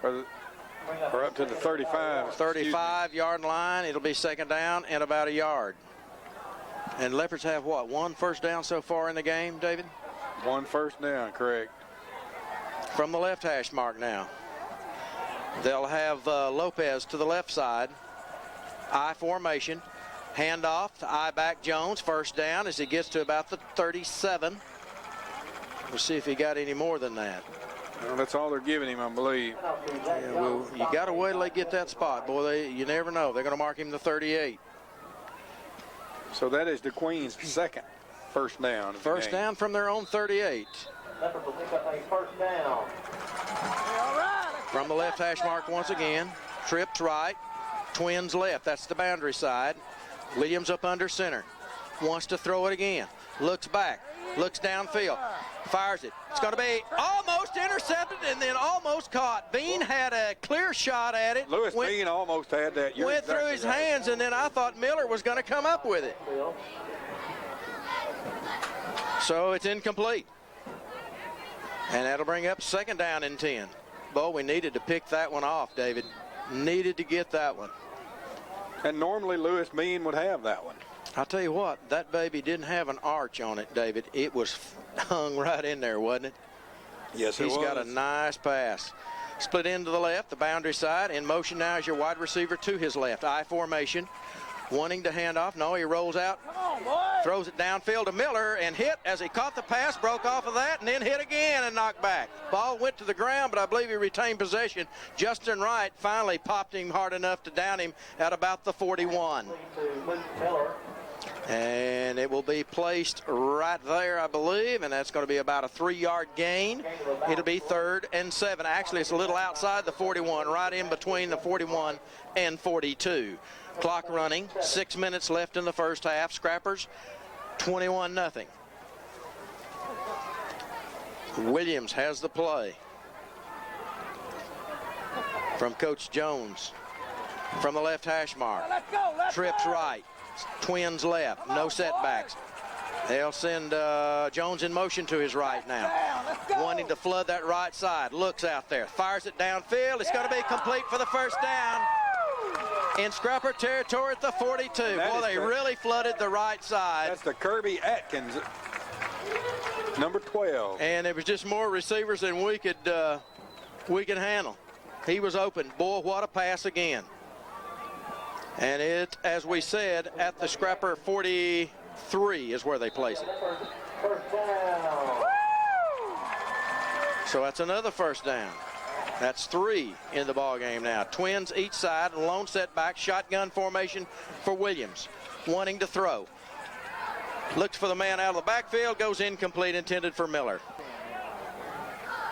Or up to the 35. 35-yard line. It'll be 2nd down and about a yard. And Leopards have what, 1 first down so far in the game, David? 1 first down, correct. From the left hash mark now. They'll have Lopez to the left side. I formation. Handoff to I back Jones. 1st down as he gets to about the 37. We'll see if he got any more than that. Well, that's all they're giving him, I believe. Yeah, well, you got to wait till they get that spot. Boy, you never know. They're going to mark him the 38. So that is the Queen's 2nd first down. First down from their own 38. Leopards will pick up a 1st down. From the left hash mark once again. Trips right. Twins left. That's the boundary side. Williams up under center. Wants to throw it again. Looks back. Looks downfield. Fires it. It's going to be almost intercepted and then almost caught. Bean had a clear shot at it. Lewis Bean almost had that. You're Went through his hands, and then I thought Miller was going to come up with it. So it's incomplete. And that'll bring up 2nd down and 10. Boy, we needed to pick that one off, David. Needed to get that one. And normally Lewis Bean would have that one. I'll tell you what, that baby didn't have an arch on it, David. It was hung right in there, wasn't it? Yes, He's got a nice pass. Split into the left, the boundary side. In motion now is your wide receiver to his left. I formation. Wanting to hand off. No, he rolls out. Throws it downfield to Miller and hit as he caught the pass, broke off of that, and then hit again and knocked back. Ball went to the ground, but I believe he retained possession. Justin Wright finally popped him hard enough to down him at about the 41. And it will be placed right there, I believe, and that's going to be about a 3-yard gain. It'll be 3rd and 7. Actually, it's a little outside the 41, right in between the 41 and 42. Clock running, 6 minutes left in the first half. Scrappers, 21-0. Williams has the play. From Coach Jones. From the left hash mark. Trips right. Twins left. No setbacks. They'll send Jones in motion to his right now. Wanting to flood that right side. Looks out there. Fires it downfield. It's going to be complete for the first down. In Scrapper territory at the 42. Boy, they really flooded the right side. That's the Kirby Atkins Number 12. And it was just more receivers than we could handle. He was open. Boy, what a pass again. And it, as we said, at the Scrapper 43 is where they place it. First down. So that's another first down. That's 3 in the ball game now. Twins each side, lone setback, shotgun formation for Williams, wanting to throw. Looks for the man out of the backfield, goes incomplete, intended for Miller.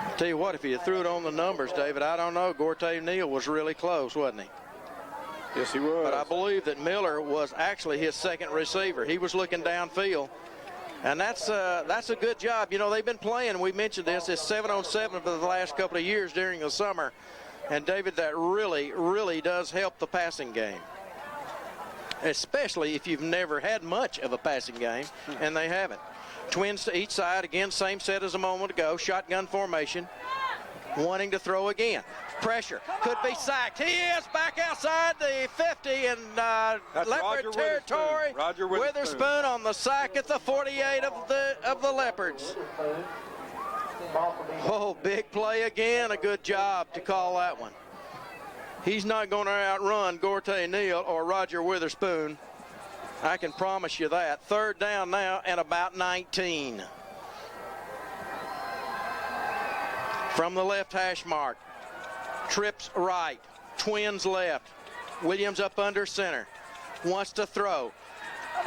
I'll tell you what, if you threw it on the numbers, David, I don't know. Gortay Neal was really close, wasn't he? Yes, he was. But I believe that Miller was actually his second receiver. He was looking downfield. And that's a good job. You know, they've been playing, we mentioned this, it's 7-on-7 for the last couple of years during the summer. And, David, that really, really does help the passing game, especially if you've never had much of a passing game, and they haven't. Twins to each side. Again, same set as a moment ago. Shotgun formation, wanting to throw again. Pressure, could be sacked. He is back outside the 50 in Leopard territory. Roger Witherspoon on the sack at the 48 of the Leopards. Oh, big play again. A good job to call that one. He's not going to outrun Gortay Neal or Roger Witherspoon. I can promise you that. Third down now and about 19. From the left hash mark. Trips right, Twins left. Williams up under center. Wants to throw.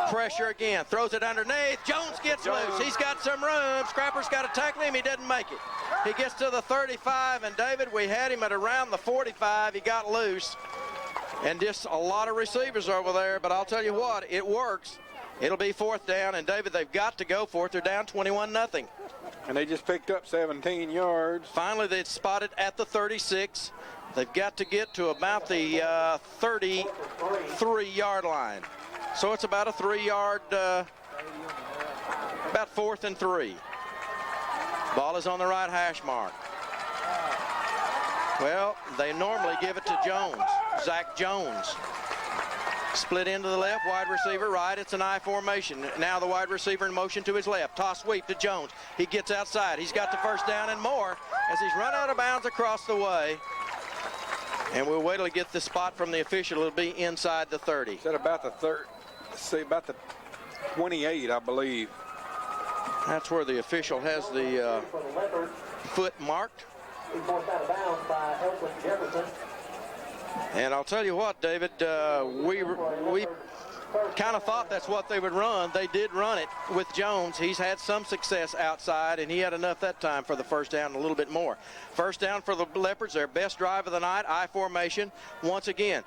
Pressure again. Throws it underneath. Jones gets loose. He's got some room. Scrapper's got to tackle him. He doesn't make it. He gets to the 35, and David, we had him at around the 45. He got loose. And just a lot of receivers over there, but I'll tell you what, it works. It'll be fourth down, and David, they've got to go for it. They're down 21-0. And they just picked up 17 yards. Finally, they'd spotted at the 36. They've got to get to about the 33-yard line. So it's about a 3-yard, about 4th and 3. Ball is on the right hash mark. Well, they normally give it to Jones, Zach Jones. Split into the left, wide receiver right. It's an I formation. Now the wide receiver in motion to his left. Toss sweep to Jones. He gets outside. He's got the first down and more as he's run out of bounds across the way. And we'll wait till he gets the spot from the official. It'll be inside the 30. Is that about the about the 28, I believe. That's where the official has the foot marked. He's forced out of bounds by Elton Jefferson. And I'll tell you what, David, we kind of thought that's what they would run. They did run it with Jones. He's had some success outside, and he had enough that time for the first down and a little bit more. First down for the Leopards, their best drive of the night, I formation. Once again,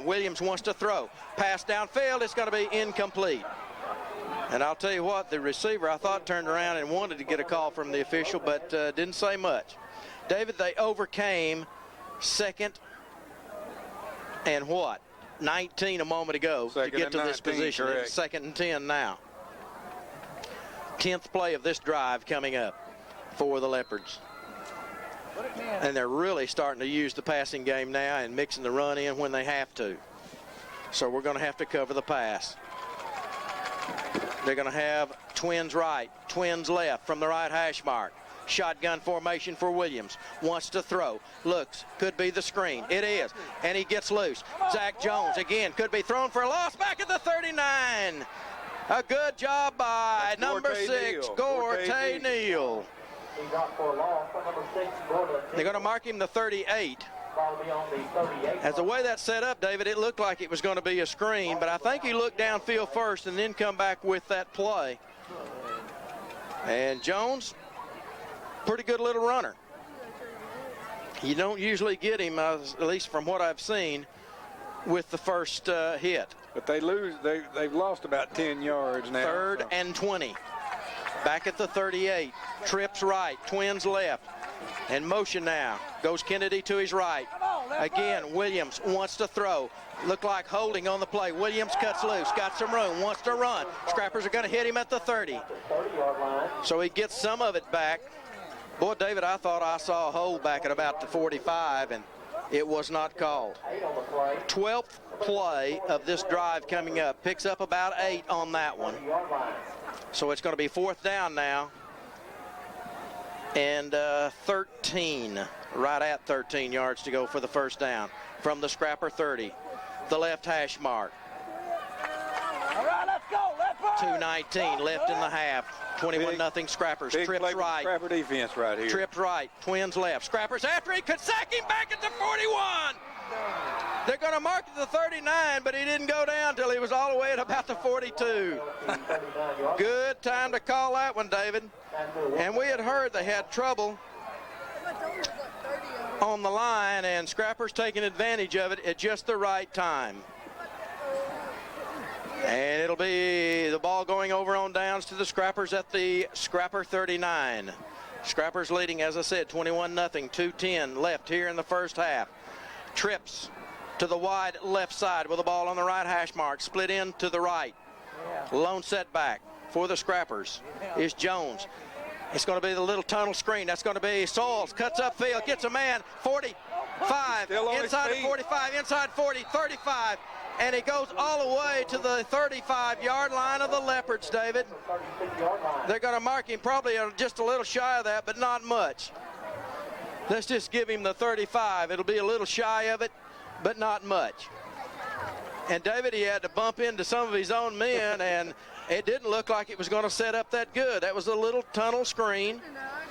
Williams wants to throw. Pass downfield, it's going to be incomplete. And I'll tell you what, the receiver, I thought, turned around and wanted to get a call from the official, but didn't say much. David, they overcame second and 19 a moment ago to get to this position. It's 2nd and 10 now. 10th play of this drive coming up for the Leopards. And they're really starting to use the passing game now and mixing the run in when they have to. So we're going to have to cover the pass. They're going to have Twins right, Twins left from the right hash mark. Shotgun formation for Williams. Wants to throw. Looks. Could be the screen. It is. And he gets loose. Zach Jones again. Could be thrown for a loss. Back at the 39. A good job by number 6, Gortay Neal. He got for a loss by number 6, Gordon. They're going to mark him the 38. Ball will be on the 38. As the way that's set up, David, it looked like it was going to be a screen, but I think he looked downfield first and then come back with that play. And Jones, pretty good little runner. You don't usually get him, at least from what I've seen, with the first hit. But they've lost about 10 yards now. 3rd and 20. Back at the 38. Trips right, Twins left. And motion now. Goes Kennedy to his right. Again, Williams wants to throw. Look like holding on the play. Williams cuts loose, got some room, wants to run. Scrappers are going to hit him at the 30. So he gets some of it back. Boy, David, I thought I saw a hold back at about the 45, and it was not called. 12th play of this drive coming up. Picks up about 8 on that one. So it's going to be 4th down now and 13, right at 13 yards to go for the first down from the Scrapper 30, the left hash mark. All right, let's go. Leopards. 2:19 left in the half. 21-0 Scrappers. Big Trips play for the right. Scrapper defense right here. Trips right. Twins left. Scrappers after he could sack him back at the 41. They're going to mark it to 39, but he didn't go down till he was all the way at about the 42. Good time to call that one, David. And we had heard they had trouble on the line, and Scrappers taking advantage of it at just the right time. And it'll be the ball going over on downs to the Scrappers at the Scrapper 39. Scrappers leading, as I said, 21-0, 2:10 left here in the first half. Trips to the wide left side with the ball on the right hash mark, split in to the right. Lone setback for the Scrappers is Jones. It's going to be the little tunnel screen. That's going to be Souls, cuts upfield, gets a man, 45, inside of 45, inside 40, 35, and he goes all the way to the 35-yard line of the Leopards, David. They're going to mark him probably just a little shy of that, but not much. Let's just give him the 35. It'll be a little shy of it, but not much. And David, he had to bump into some of his own men, and it didn't look like it was going to set up that good. That was a little tunnel screen.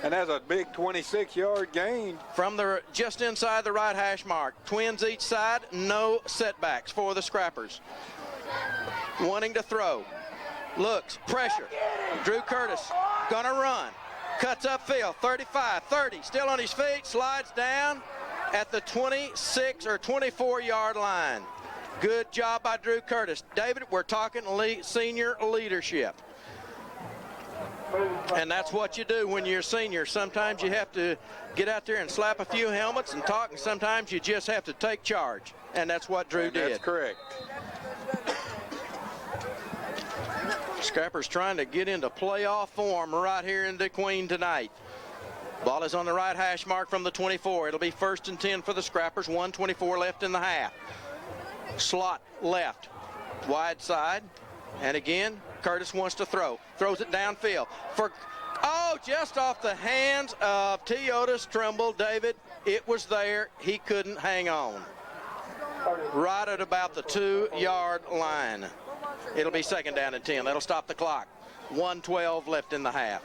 And that's a big 26-yard gain. From the just inside the right hash mark. Twins each side, no setbacks for the Scrappers. Wanting to throw. Looks, pressure. Drew Curtis gonna run. Cuts upfield, 35, 30, still on his feet, slides down at the 26 or 24-yard line. Good job by Drew Curtis. David, we're talking senior leadership. And that's what you do when you're a senior. Sometimes you have to get out there and slap a few helmets and talk, and sometimes you just have to take charge. And that's what Drew did. That's correct. Scrappers trying to get into playoff form right here in DeQueen tonight. Ball is on the right hash mark from the 24. It'll be 1st and 10 for the Scrappers. 1:24 left in the half. Slot left, wide side, and again Curtis wants to throw. Throws it downfield for just off the hands of Teotis Trimble. David, it was there. He couldn't hang on. Right at about the 2-yard line. It'll be 2nd down and 10. That'll stop the clock. 1:12 left in the half.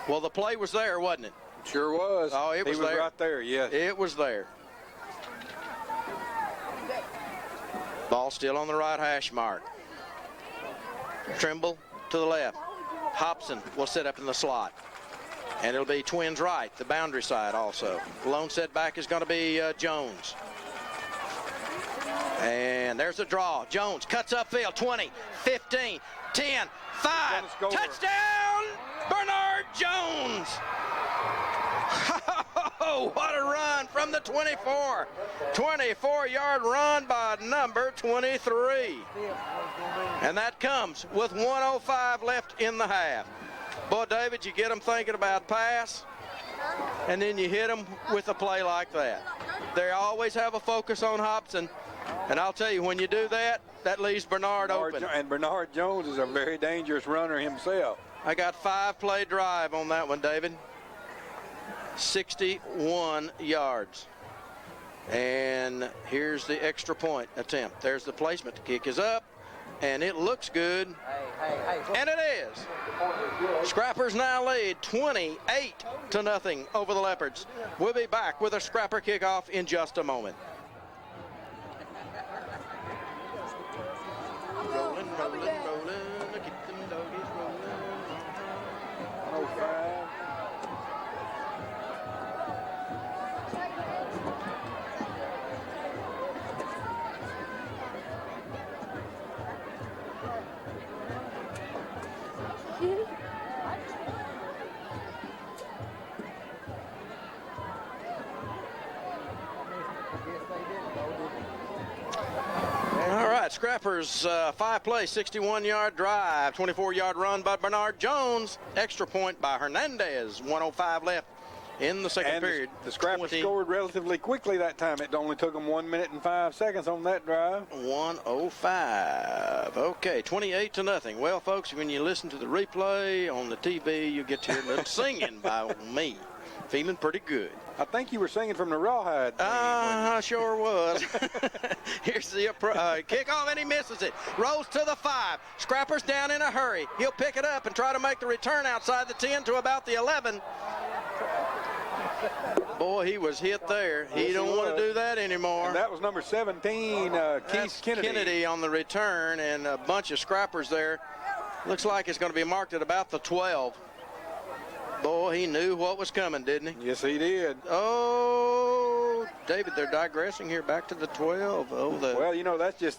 Well, the play was there, wasn't it? Sure was. Oh, it was there. He was right there, yes. It was there. Ball still on the right hash mark. Trimble to the left. Hobson will sit up in the slot. And it'll be Twins right, the boundary side also. The lone setback is going to be Jones. And there's a draw. Jones cuts upfield, 20, 15, 10, 5. Touchdown, Bernard Jones. Oh, what a run from the 24. 24-yard run by number 23. And that comes with 1:05 left in the half. Boy, David, you get them thinking about pass, and then you hit them with a play like that. They always have a focus on Hobson, and I'll tell you, when you do that, that leaves Bernard open. And Bernard Jones is a very dangerous runner himself. I got 5-play drive on that one, David. 61 yards. And here's the extra point attempt. There's the placement. The kick is up, and it looks good. And it is. Scrappers now lead 28-0 over the Leopards. We'll be back with a Scrapper kickoff in just a moment. Rolling, rolling, rolling. Keep them doggies rolling. 105. Scrappers 5-play, 61-yard drive, 24-yard run by Bernard Jones. Extra point by Hernandez. 1:05 left in the second And period. the Scrappers 20 scored relatively quickly that time. It only took them 1 minute and 5 seconds on that drive. 105. Okay, 28-0. Well, folks, when you listen to the replay on the TV, you get to hear a little singing by me. Feeling pretty good. I think you were singing from the Rawhide. I sure was. Here's the kickoff, and he misses it. Rolls to the 5. Scrapper's down in a hurry. He'll pick it up and try to make the return outside the 10 to about the 11. Boy, he was hit there. He don't want to do that anymore. And that was number 17, Keith Kennedy. On the return, and a bunch of Scrappers there. Looks like it's going to be marked at about the 12. Boy, he knew what was coming, didn't he? Yes, he did. Oh, David, they're digressing here back to the 12. Well, you know, that says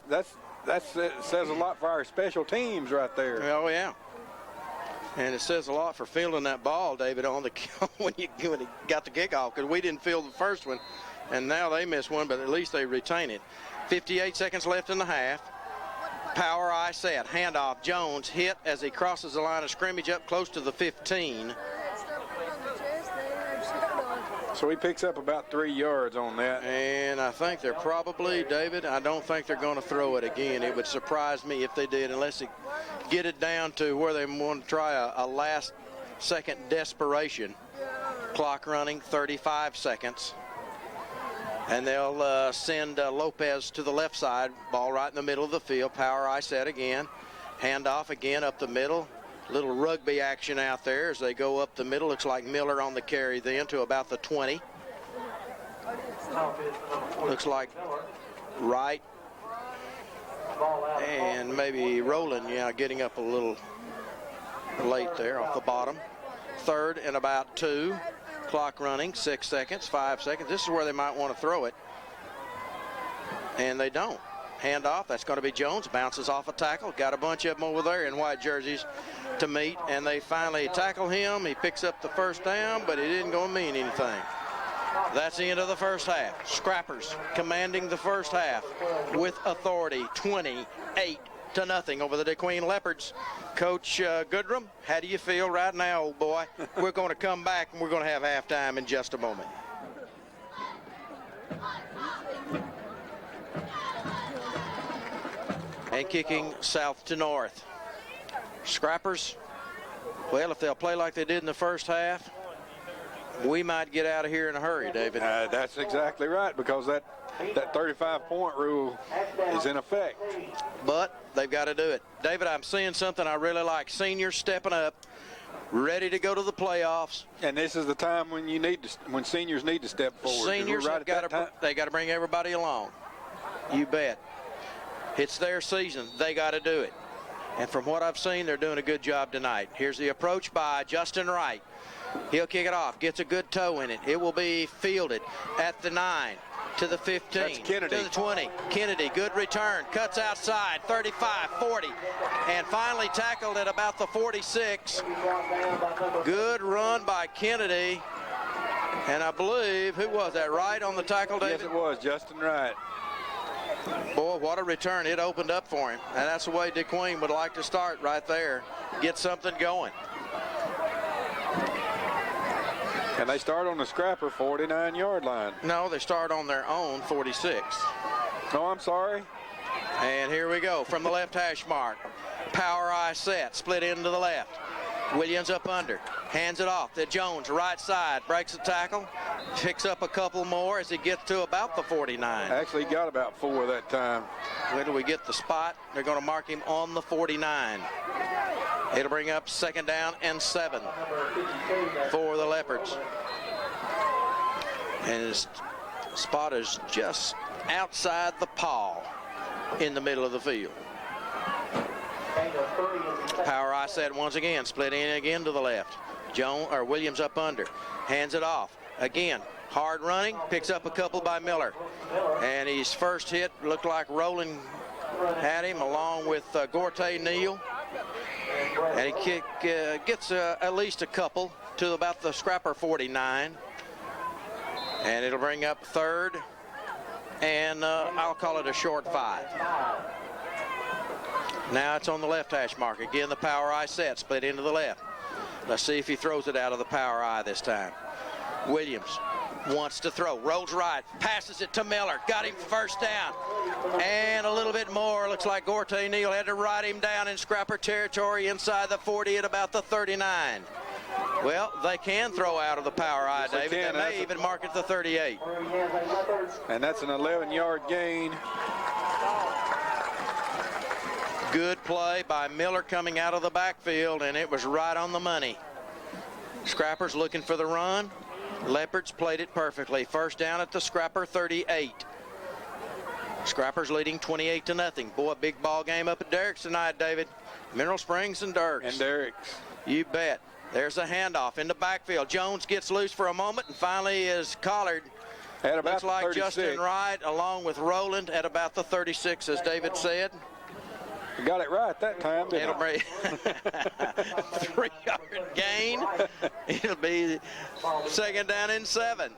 a lot for our special teams right there. Oh, yeah. And it says a lot for fielding that ball, David, on the when he got the kickoff, because we didn't field the first one, and now they missed one, but at least they retain it. 58 seconds left in the half. Power eye set. Handoff. Jones hit as he crosses the line of scrimmage up close to the 15. So he picks up about 3 yards on that. And I think they're probably, David, I don't think they're going to throw it again. It would surprise me if they did, unless they get it down to where they want to try a last-second desperation. Clock running, 35 seconds. And they'll send Lopez to the left side. Ball right in the middle of the field. Power eye set again. Handoff again up the middle. Little rugby action out there as they go up the middle. Looks like Miller on the carry then to about the 20. Looks like Wright and maybe Rowland, getting up a little late there off the bottom. 3rd and about 2. Clock running, 6 seconds, 5 seconds. This is where they might want to throw it. And they don't. Handoff, that's going to be Jones. Bounces off a tackle. Got a bunch of them over there in white jerseys to meet. And they finally tackle him. He picks up the first down, but it didn't go mean anything. That's the end of the first half. Scrappers commanding the first half with authority, 28-0 over the DeQueen Leopards. Coach Goodrum, how do you feel right now, old boy? We're going to come back and we're going to have halftime in just a moment. And kicking south to north. Scrappers, well, if they'll play like they did in the first half, we might get out of here in a hurry, David. That's exactly right, because that 35-point rule is in effect. But they've got to do it. David, I'm seeing something I really like. Seniors stepping up, ready to go to the playoffs. And this is the time when when seniors need to step forward. Seniors right have got to bring everybody along. You bet. It's their season. They got to do it. And from what I've seen, they're doing a good job tonight. Here's the approach by Justin Wright. He'll kick it off, gets a good toe in it. It will be fielded at the 9, to the 15, That's Kennedy. to the 20. Kennedy, good return, cuts outside, 35, 40, and finally tackled at about the 46. Good run by Kennedy. And I believe, who was that, Wright on the tackle, David? Yes, it was, Justin Wright. Boy, what a return. It opened up for him. And that's the way DeQueen would like to start right there. Get something going. And they start on the Scrapper 49-yard line. No, they start on their own 46. No, I'm sorry. And here we go from the left hash mark. Power eye set, split into the left. Williams up under, hands it off to Jones, right side, breaks the tackle, picks up a couple more as he gets to about the 49. Actually, he got about 4 that time. Where do we get the spot? They're going to mark him on the 49. It'll bring up 2nd down and 7 for the Leopards. And his spot is just outside the paw in the middle of the field. Power eye set once again, split in again to the left. Williams up under, hands it off. Again, hard running, picks up a couple by Miller. And his first hit looked like Rowland had him along with Gorte Neal. And he gets at least a couple to about the Scrapper 49. And it'll bring up 3rd, and I'll call it a short 5. Now it's on the left hash mark. Again, the power eye set, split into the left. Let's see if he throws it out of the power eye this time. Williams wants to throw, rolls right, passes it to Miller, got him first down, and a little bit more. Looks like Gorte Neal had to ride him down in scrapper territory inside the 40 at about the 39. Well, they can throw out of the power eye, Yes, David. They may even mark it the 38. And that's an 11-yard gain. Good play by Miller coming out of the backfield, and it was right on the money. Scrappers looking for the run. Leopards played it perfectly. First down at the Scrapper 38. Scrappers leading 28-0. Boy, big ball game up at Derrick's tonight, David. Mineral Springs and Derrick's. And Derrick's. You bet. There's a handoff in the backfield. Jones gets loose for a moment and finally is collared. At about Looks like 36. Justin Wright along with Roland at about the 36, as David said. You got it right that time, didn't It'll be 3-yard gain. It'll be second down and 7.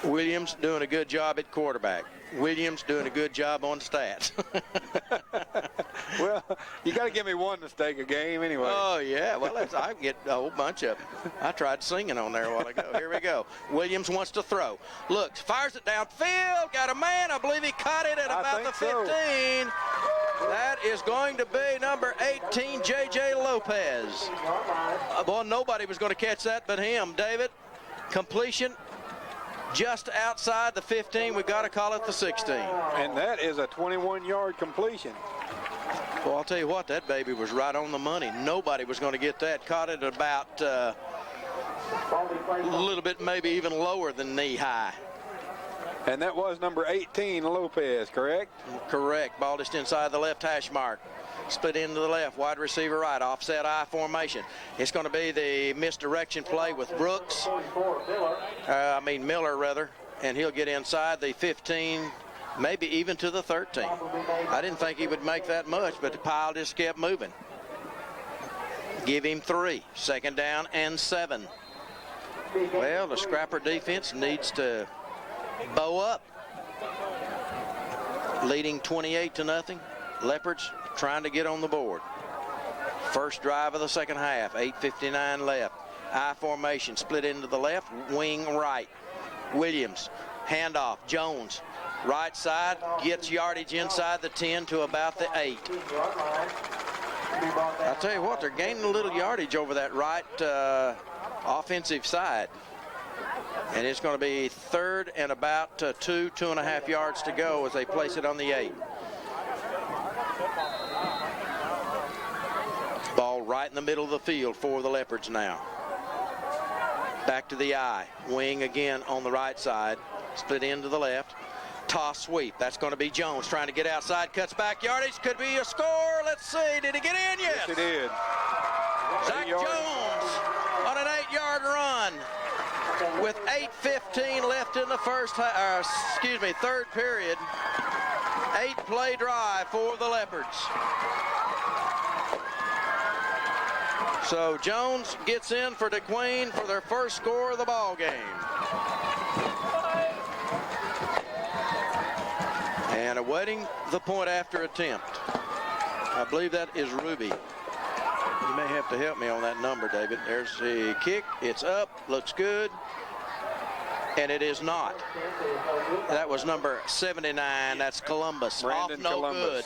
Williams doing a good job at quarterback. Williams doing a good job on stats. Well, you got to give me one mistake a game anyway. Oh, yeah. Well, I get a whole bunch of them. I tried singing on there a while ago. Here we go. Williams wants to throw. Looks, fires it downfield. Got a man. I believe he caught it at about the 15. So. That is going to be number 18, J.J. Lopez. Boy, nobody was going to catch that but him. David, completion just outside the 15. We've got to call it the 16. And that is a 21-yard completion. Well, I'll tell you what, that baby was right on the money. Nobody was going to get that. Caught it about a little bit, maybe even lower than knee high. And that was number 18, Lopez, correct? Correct. Ball just inside the left hash mark. Split into the left, wide receiver right, offset I formation. It's going to be the misdirection play with Brooks. Miller, rather. And he'll get inside the 15, maybe even to the 13. I didn't think he would make that much, but the pile just kept moving. Give him 3. Second down and 7. Well, the Scrapper defense needs to bow up. Leading 28-0. Leopards trying to get on the board. First drive of the second half, 8:59 left. I formation, split into the left, wing right. Williams, handoff, Jones, right side, gets yardage inside the 10 to about the 8. I'll tell you what, they're gaining a little yardage over that right offensive side. And it's going to be third and about 2.5 yards to go as they place it on the 8. Ball right in the middle of the field for the Leopards now. Back to the I. Wing again on the right side. Split into the left. Toss sweep. That's going to be Jones trying to get outside. Cuts back yardage. Could be a score. Let's see. Did he get in? Yes. Yes, he did. Zach Jones on an 8-yard run with 8:15 left in the third period. 8-play drive for the Leopards. So Jones gets in for DeQueen for their first score of the ball game. And awaiting the point after attempt. I believe that is Ruby. You may have to help me on that number, David. There's the kick. It's up. Looks good. And it is not. That was number 79. That's Columbus. Brandon Off no Columbus. good.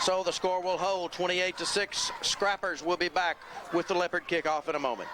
So the score will hold 28-6. Scrappers will be back with the Leopard kickoff in a moment.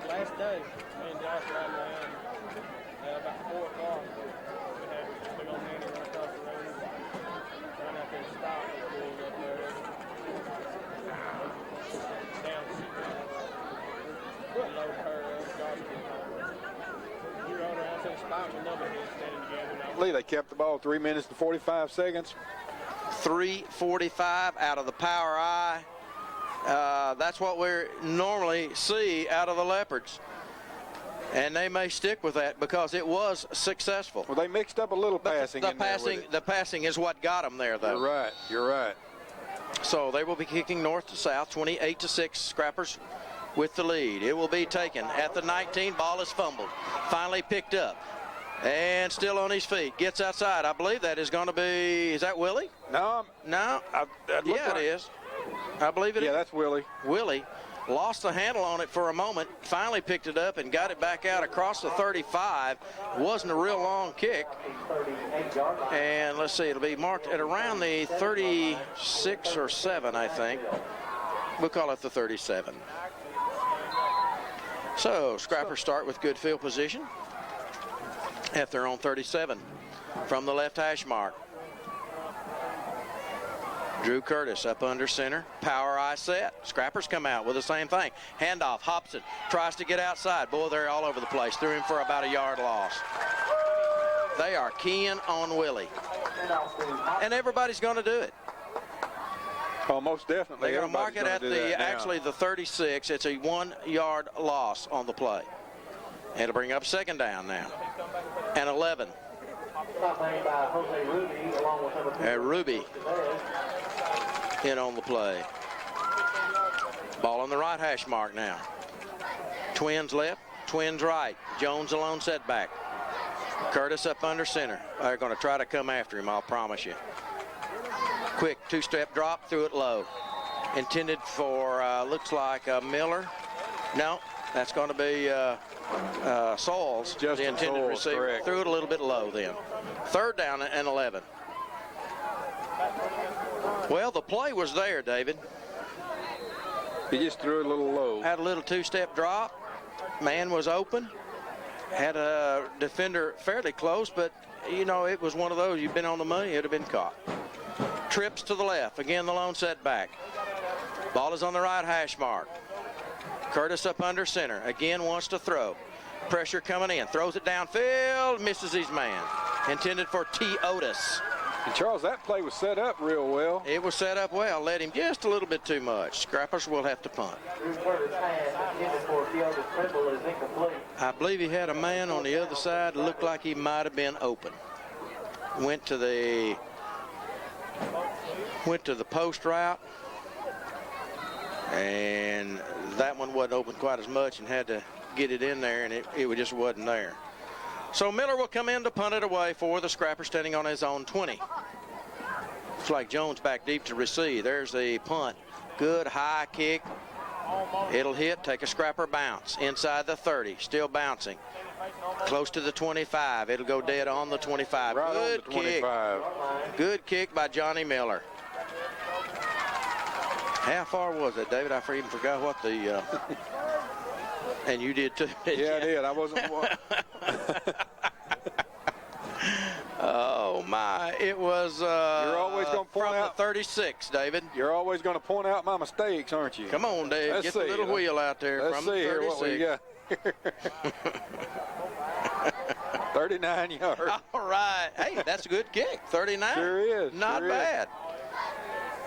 Last day, me and Josh riding around about 4 o'clock. We had a big old nanny run across the road. Run out there and stop. We pulled up there. Down the sheet. Load her up. Josh did her. We rode around to the spot with another head standing together. I believe they kept the ball 3 minutes and 45 seconds. 3:45 out of the power I. That's what we normally see out of the Leopards. And they may stick with that because it was successful. Well, they mixed up a little passing The in there with it. the passing is what got them there, though. You're right. You're right. So they will be kicking north to south, 28-6. Scrappers with the lead. It will be taken at the 19. Ball is fumbled. Finally picked up. And still on his feet. Gets outside. I believe that is going to be, is that Willie? No. No. Yeah, it is. I believe it is. Yeah, that's Willie. Willie lost the handle on it for a moment, finally picked it up and got it back out across the 35. Wasn't a real long kick. And let's see, it'll be marked at around the 36 or 7, I think. We'll call it the 37. So Scrappers start with good field position at their own 37 from the left hash mark. Drew Curtis up under center. Power eye set. Scrappers come out with the same thing. Handoff. Hobson tries to get outside. Boy, they're all over the place. Threw him for about a yard loss. They are keying on Willie. And everybody's going to do it. Oh, most definitely. They're going to mark it at the actually the 36. It's a 1 yard loss on the play. It'll bring up second down now. And 11. Ruby in on the play. Ball on the right hash mark now. Twins left, Twins right. Jones alone setback. Curtis up under center. They're going to try to come after him, I'll promise you. Quick two-step drop, threw it low. Intended for, looks like Miller. No, that's going to be Sauls, the intended Sauls, receiver. correct. Threw it a little bit low then. Third down and 11. Well, the play was there, David. He just threw it a little low. Had a little two-step drop. Man was open. Had a defender fairly close, but, you know, it was one of those, you've been on the money, it would have been caught. Trips to the left. Again, the lone setback. Ball is on the right hash mark. Curtis up under center. Again wants to throw. Pressure coming in. Throws it downfield. Misses his man. Intended for T. Otis. And Charles, that play was set up real well. It was set up well. Led him just a little bit too much. Scrappers will have to punt. I believe he had a man on the other side. Looked like he might have been open. Went to the post route. And that one wasn't open quite as much and had to get it in there, and it just wasn't there. So Miller will come in to punt it away for the Scrapper, standing on his own 20. Looks like Jones back deep to receive. There's the punt. Good high kick. It'll hit, take a Scrapper bounce. Inside the 30, still bouncing. Close to the 25. It'll go dead on the 25. Right Good on the 25. kick. Good kick by Johnny Miller. How far was it, David? I even forgot what the... and you did too. Yeah, I did. I wasn't... Oh, my. It was You're always going to point from out... the 36, David. You're always going to point out my mistakes, aren't you? Come on, Dave. Let's Get see. the little wheel out there. Let's From see the here what we 36. got. 39 yards. All right. Hey, that's a good kick. 39. Sure is. Not sure bad.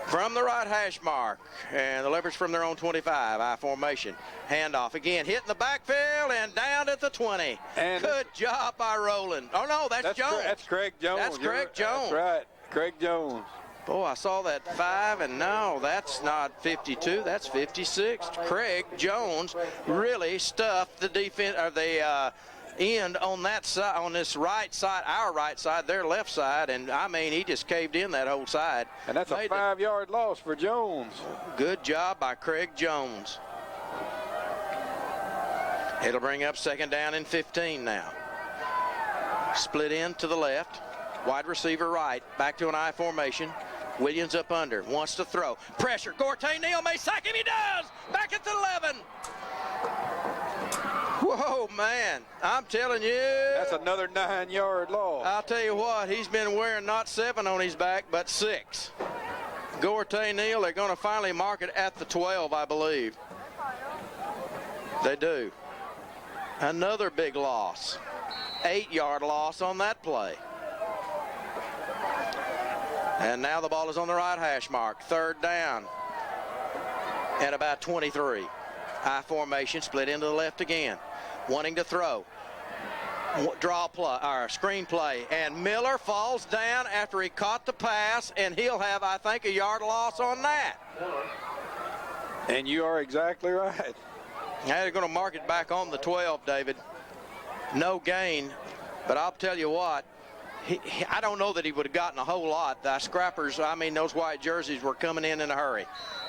From the right hash mark, and the Leopards from their own 25, I formation. Handoff again, hitting the backfield and down at the 20. And good job by Rowland. Oh, no, that's Jones. That's Craig Jones. That's Craig Jones. That's right, Craig Jones. Boy, I saw that 5, and no, that's not 52. That's 56. Craig Jones really stuffed the defense, or the end on that side, on this right side, our right side, their left side, and I mean, he just caved in that whole side. And that's a 5-yard loss for Jones. Good job by Craig Jones. It'll bring up second down and 15 now. Split in to the left, wide receiver right, back to an I formation. Williams up under, wants to throw. Pressure, Gortay Neal may sack him, he does! Back at the 11. Whoa, man, I'm telling you. That's another 9-yard loss. I'll tell you what, he's been wearing not 7 on his back, but 6. Gortay Neal, they're going to finally mark it at the 12, I believe. They do. Another big loss. 8-yard loss on that play. And now the ball is on the right hash mark. Third down. and about 23. I formation, split into the left again. Wanting to throw. Draw play, or screen play, and Miller falls down after he caught the pass, and he'll have, I think, a yard loss on that. And you are exactly right. Now they're going to mark it back on the 12, David. No gain, but I'll tell you what, I don't know that he would have gotten a whole lot. The Scrappers, I mean, those white jerseys were coming in a hurry.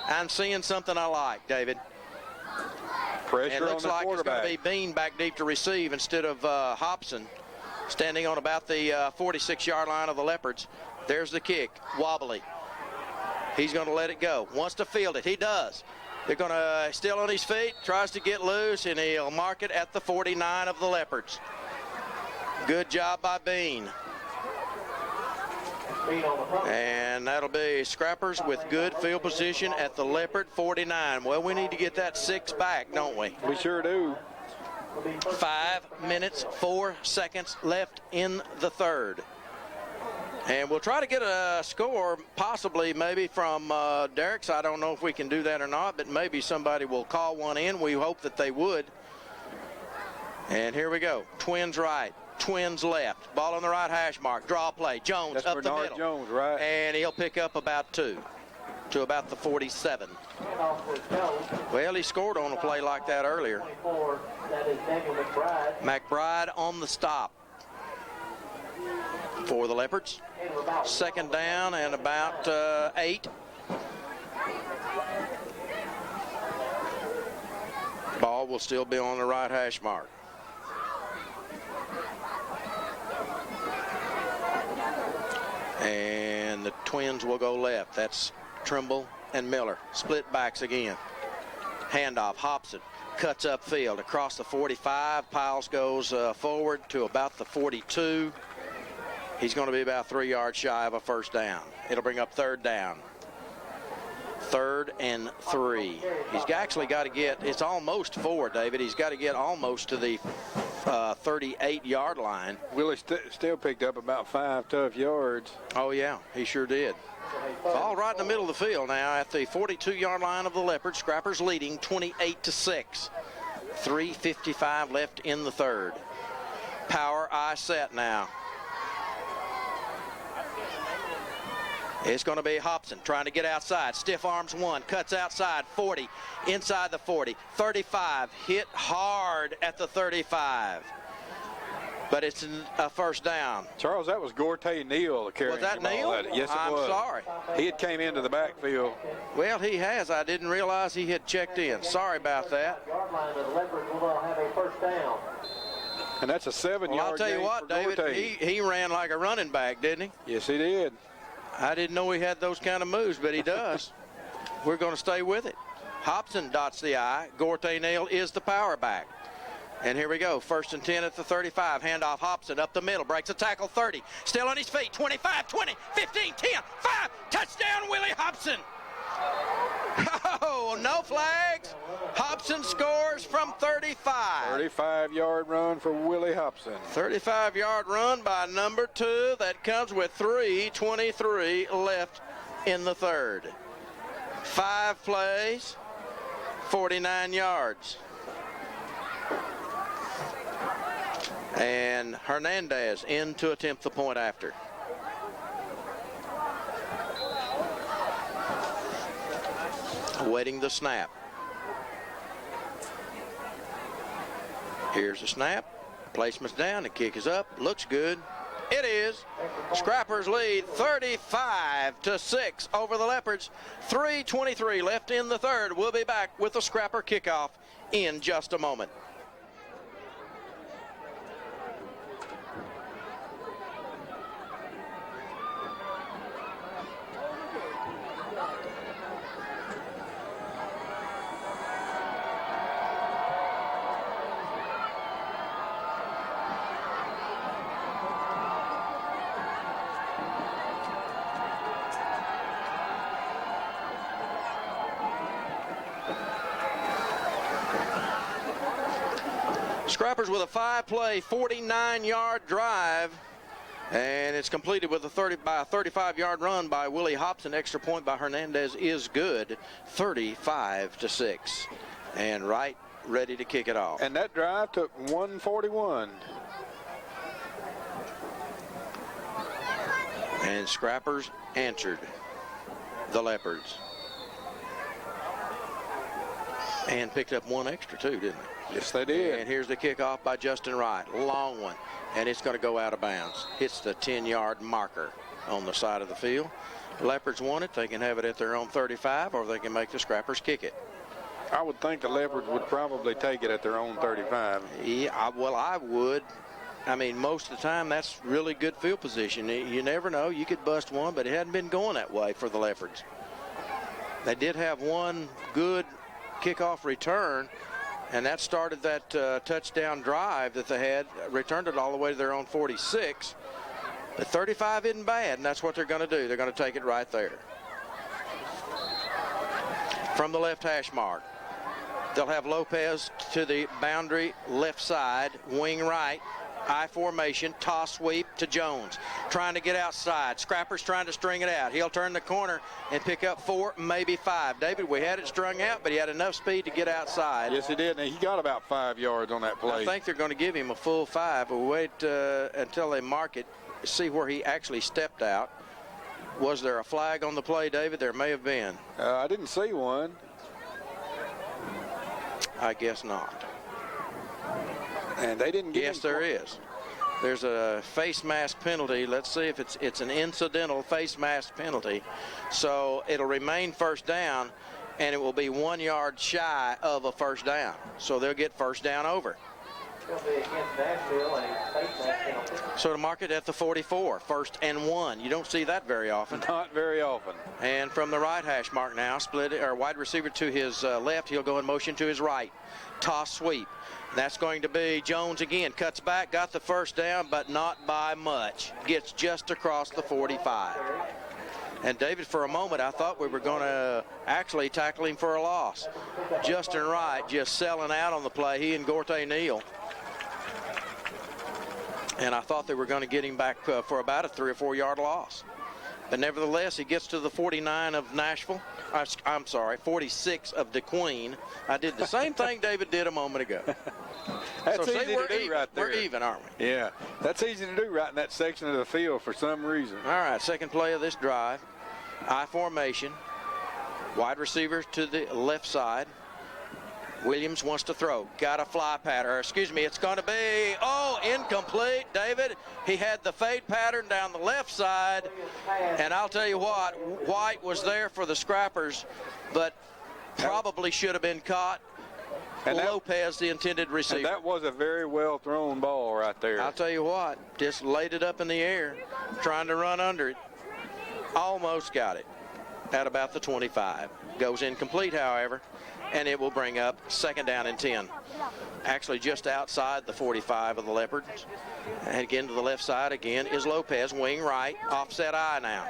I'm seeing something I like, David. Pressure It looks on the like it's quarterback. going to be Bean back deep to receive instead of Hobson standing on about the 46-yard line of the Leopards. There's the kick, wobbly. He's going to let it go. Wants to field it. He does. They're going to still on his feet, tries to get loose, and he'll mark it at the 49 of the Leopards. Good job by Bean. And that'll be Scrappers with good field position at the Leopard 49. Well, we need to get that 6 back, don't we? We sure do. 5 minutes, 4 seconds left in the third. And we'll try to get a score, possibly maybe from Derek's. I don't know if we can do that or not, but maybe somebody will call one in. We hope that they would. And here we go. Twins right, Twins left. Ball on the right hash mark. Draw play. Jones That's up Bernard the middle. Jones, right? And he'll pick up about 2 to about the 47. Well, he scored on a play like that earlier. McBride on the stop for the Leopards. Second down and about 8. Ball will still be on the right hash mark. And the Twins will go left. That's Trimble and Miller. Split backs again. Handoff. Hobson cuts upfield across the 45. Piles goes forward to about the 42. He's going to be about 3 yards shy of a first down. It'll bring up third down. 3rd and 3. He's actually got to get, it's almost 4, David. He's got to get almost to the 38-yard line. Willie still picked up about 5 tough yards. Oh, yeah, he sure did. Ball right in the middle of the field now at the 42-yard line of the Leopards. Scrappers leading 28-6. 3:55 left in the third. Power eye set now. It's going to be Hobson trying to get outside. Stiff arms one, cuts outside, 40, inside the 40, 35, hit hard at the 35. But it's a first down. Charles, that was Gortay Neal carrying Was that the ball. Neal? Yes, it was. I'm sorry. He had came into the backfield. Well, he has. I didn't realize he had checked in. Sorry about that. And that's a 7-yard Well, I'll tell you what, David, Gortay. he ran like a running back, didn't he? Yes, he did. I didn't know he had those kind of moves, but he does. We're going to stay with it. Hobson dots the I. Gortay Neal is the power back. And here we go. 1st and 10 at the 35. Handoff Hobson up the middle. Breaks a tackle 30. Still on his feet. 25, 20, 15, 10, 5. Touchdown, Willie Hobson. Oh, no flags. Hobson scores from 35. 35-yard run for Willie Hobson. 35-yard run by number 2. That comes with 3:23 left in the third. 5 plays, 49 yards. And Hernandez in to attempt the point after. Awaiting the snap. Here's the snap. Placement's down. The kick is up. Looks good. It is. Scrappers lead 35-6 over the Leopards. 3:23 left in the third. We'll be back with the Scrapper kickoff in just a moment. Scrappers with a 5-play, 49-yard drive And it's completed with a 35-yard run by Willie Hobson. Extra point by Hernandez is good, 35-6. And Wright ready to kick it off. And that drive took 141. And Scrappers answered the Leopards. And picked up one extra too, didn't they? Yes, they did. And here's the kickoff by Justin Wright. Long one. And it's going to go out of bounds. Hits the 10-yard marker on the side of the field. Leopards want it. They can have it at their own 35, or they can make the Scrappers kick it. I would think the Leopards would probably take it at their own 35. Yeah, I would. I mean, most of the time, that's really good field position. You never know. You could bust one, but it hadn't been going that way for the Leopards. They did have one good kickoff return, and that started that touchdown drive that they had, returned it all the way to their own 46. But 35 isn't bad, and that's what they're going to do. They're going to take it right there. From the left hash mark, they'll have Lopez to the boundary left side, wing right, I formation, toss sweep to Jones. Trying to get outside. Scrappers trying to string it out. He'll turn the corner and pick up 4, maybe 5. David, we had it strung out, but he had enough speed to get outside. Yes, he did. And he got about 5 yards on that play. I think they're going to give him a full 5. We'll wait until they mark it, see where he actually stepped out. Was there a flag on the play, David? There may have been. I didn't see one. I guess not. And they didn't get Yes, there is. There's a face mask penalty. Let's see if it's an incidental face mask penalty. So it'll remain first down, and it will be 1 yard shy of a first down. So they'll get first down over. It'll be against Nashville, a face mask penalty. So to mark it at the 44, 1st and 1. You don't see that very often. Not very often. And from the right hash mark now, split or wide receiver to his left. He'll go in motion to his right. Toss sweep. That's going to be Jones again. Cuts back, got the first down, but not by much. Gets just across the 45. And David, for a moment, I thought we were going to actually tackle him for a loss. Justin Wright just selling out on the play, he and Gorte Neal. And I thought they were going to get him back for about a 3 or 4 yard loss. But nevertheless, he gets to the 49 of Nashville. I'm sorry, 46 of DeQueen. I did the same thing David did a moment ago. That's so easy to do right there. We're even, aren't we? Yeah, that's easy to do right in that section of the field for some reason. All right, second play of this drive. I formation. Wide receiver to the left side. Williams wants to throw. Got a fly pattern. Or excuse me, it's going to be, incomplete, David. He had the fade pattern down the left side. And I'll tell you what, White was there for the Scrappers, but probably should have been caught. And Lopez, the intended receiver. And that was a very well thrown ball right there. I'll tell you what, just laid it up in the air, trying to run under it. Almost got it at about the 25. Goes incomplete, however, and it will bring up 2nd down and 10. Actually just outside the 45 of the Leopards. And again to the left side again is Lopez, wing right, offset I now.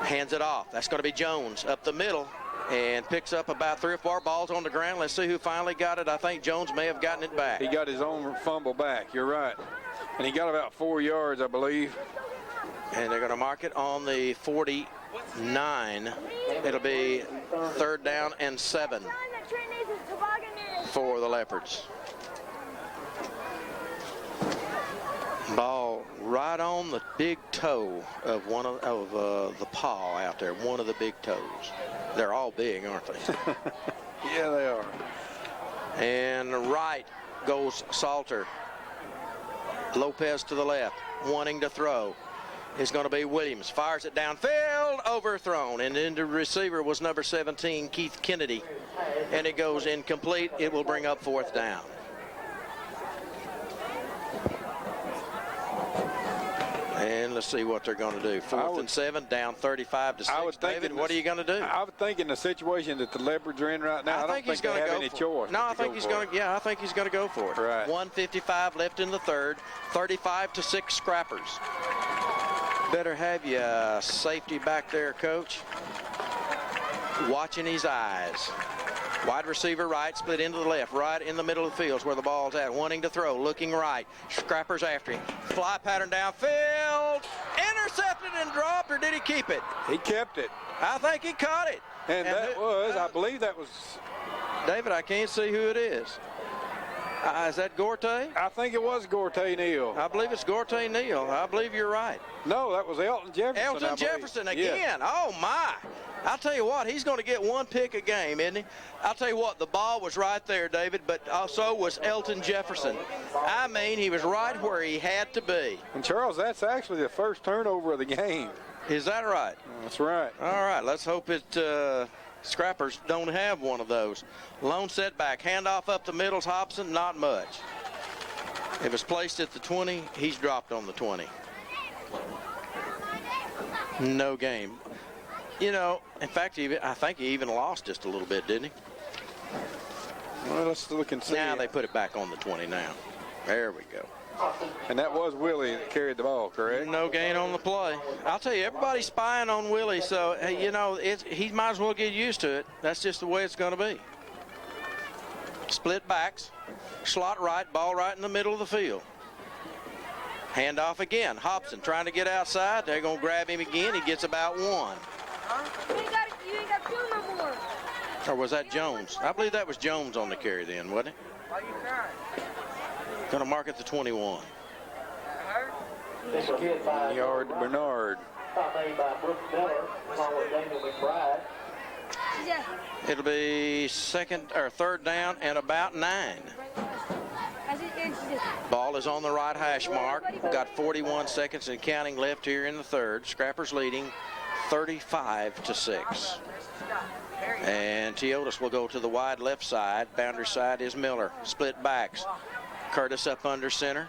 Hands it off. That's going to be Jones up the middle and picks up about 3 or 4 balls on the ground. Let's see who finally got it. I think Jones may have gotten it back. He got his own fumble back. You're right. And he got about 4 yards, I believe. And they're going to mark it on the 49. It'll be 3rd down and 7 for the Leopards. Ball right on the big toe of one of the paw out there, one of the big toes. They're all big, aren't they? Yeah, they are. And right goes Salter. Lopez to the left, wanting to throw. Is going to be Williams. Fires it downfield, overthrown. And then the receiver was number 17, Keith Kennedy. And it goes incomplete. It will bring up 4th down. And let's see what they're going to do. 4th and 7, down 35-6. David, what are you going to do? I would think in the situation that the Leopards are in right now, I don't think they have any choice. No, I think he's going to. Yeah, I think he's going to go for it. Right. 1:55 left in the 3rd. 35-6 Scrappers. Better have you safety back there, Coach. watching his eyes. Wide receiver right, split into the left, right in the middle of the field is where the ball's at, wanting to throw, looking right. Scrappers after him. Fly pattern downfield. Intercepted and dropped, or did he keep it? He kept it. I think he caught it. And that was, I believe that was... David, I can't see who it is. Is that Gorte? I think it was Gorte Neal. I believe it's Gorte Neal. I believe you're right. No, that was Elton Jefferson. Elton Jefferson again. Yeah. Oh, my. I'll tell you what, he's going to get one pick a game, isn't he? I'll tell you what, the ball was right there, David, but also was Elton Jefferson. I mean, he was right where he had to be. And, Charles, that's actually the first turnover of the game. Is that right? That's right. All right, let's hope it Scrappers don't have one of those. Lone setback, handoff up the middle's Hobson, not much. If it's placed at the 20, he's dropped on the 20. No game. You know, in fact, I think he even lost just a little bit, didn't he? Well, let's look and see. Now they put it back on the 20 now. There we go. And that was Willie that carried the ball, correct? No gain on the play. I'll tell you, everybody's spying on Willie, so, you know, he might as well get used to it. That's just the way it's going to be. Split backs, slot right, ball right in the middle of the field. Handoff again. Hobson trying to get outside. They're going to grab him again. He gets about one. You ain't got two no more. Or was that Jones? I believe that was Jones on the carry then, wasn't it? Why you crying? Going to mark it to 21. This kid by Yard Bernard. made by Brooks Miller, along with Daniel McBride. Yeah. It'll be third down and about 9. Ball is on the right hash mark. Got 41 seconds and counting left here in the third. Scrappers leading 35-6. And Teotis will go to the wide left side. Boundary side is Miller. Split backs. Curtis up under center.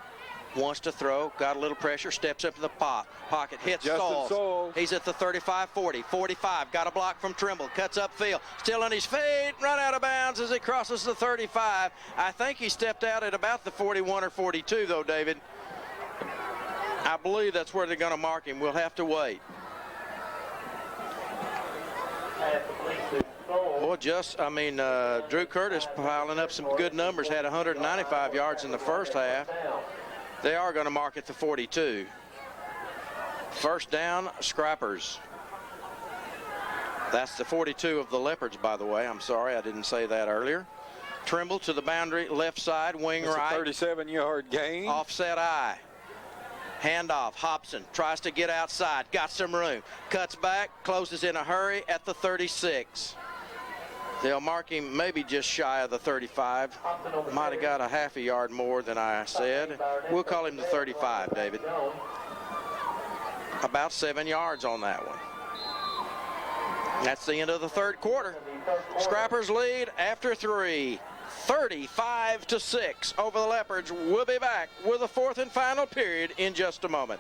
Wants to throw. Got a little pressure. Steps up to the pocket. Hits Sauls. He's at the 35-40. 45. Got a block from Trimble. Cuts upfield. Still on his feet. Run out of bounds as he crosses the 35. I think he stepped out at about the 41 or 42, though, David. I believe that's where they're going to mark him. We'll have to wait. Well, Drew Curtis piling up some good numbers, had 195 yards in the first half. They are going to mark it to 42. First down, Scrappers. That's the 42 of the Leopards, by the way. I'm sorry, I didn't say that earlier. Trimble to the boundary, left side, wing right. 37-yard gain. Offset eye. Handoff, Hobson tries to get outside, got some room, cuts back, closes in a hurry at the 36. They'll mark him maybe just shy of the 35. Might have got a half a yard more than I said. We'll call him the 35, David. About 7 yards on that one. That's the end of the third quarter. Scrappers lead after 3. 35-6 over the Leopards. We'll be back with the fourth and final period in just a moment.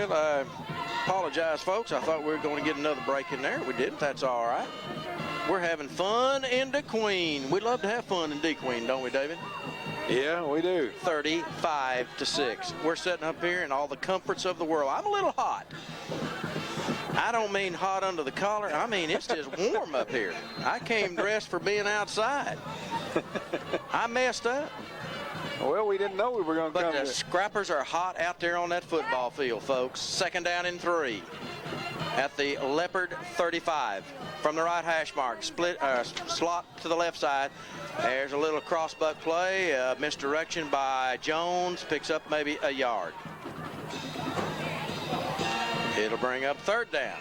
Well, I apologize, folks. I thought we were going to get another break in there. We didn't. That's all right. We're having fun in DeQueen. We love to have fun in DeQueen, don't we, David? Yeah, we do. 35-6. We're sitting up here in all the comforts of the world. I'm a little hot. I don't mean hot under the collar. I mean, it's just warm up here. I came dressed for being outside. I messed up. Well, we didn't know we were going to come. But the Scrappers are hot out there on that football field, folks. Second down and 3 at the Leopard 35 from the right hash mark. Slot to the left side. There's a little crossbuck play. Misdirection by Jones. Picks up maybe a yard. It'll bring up third down.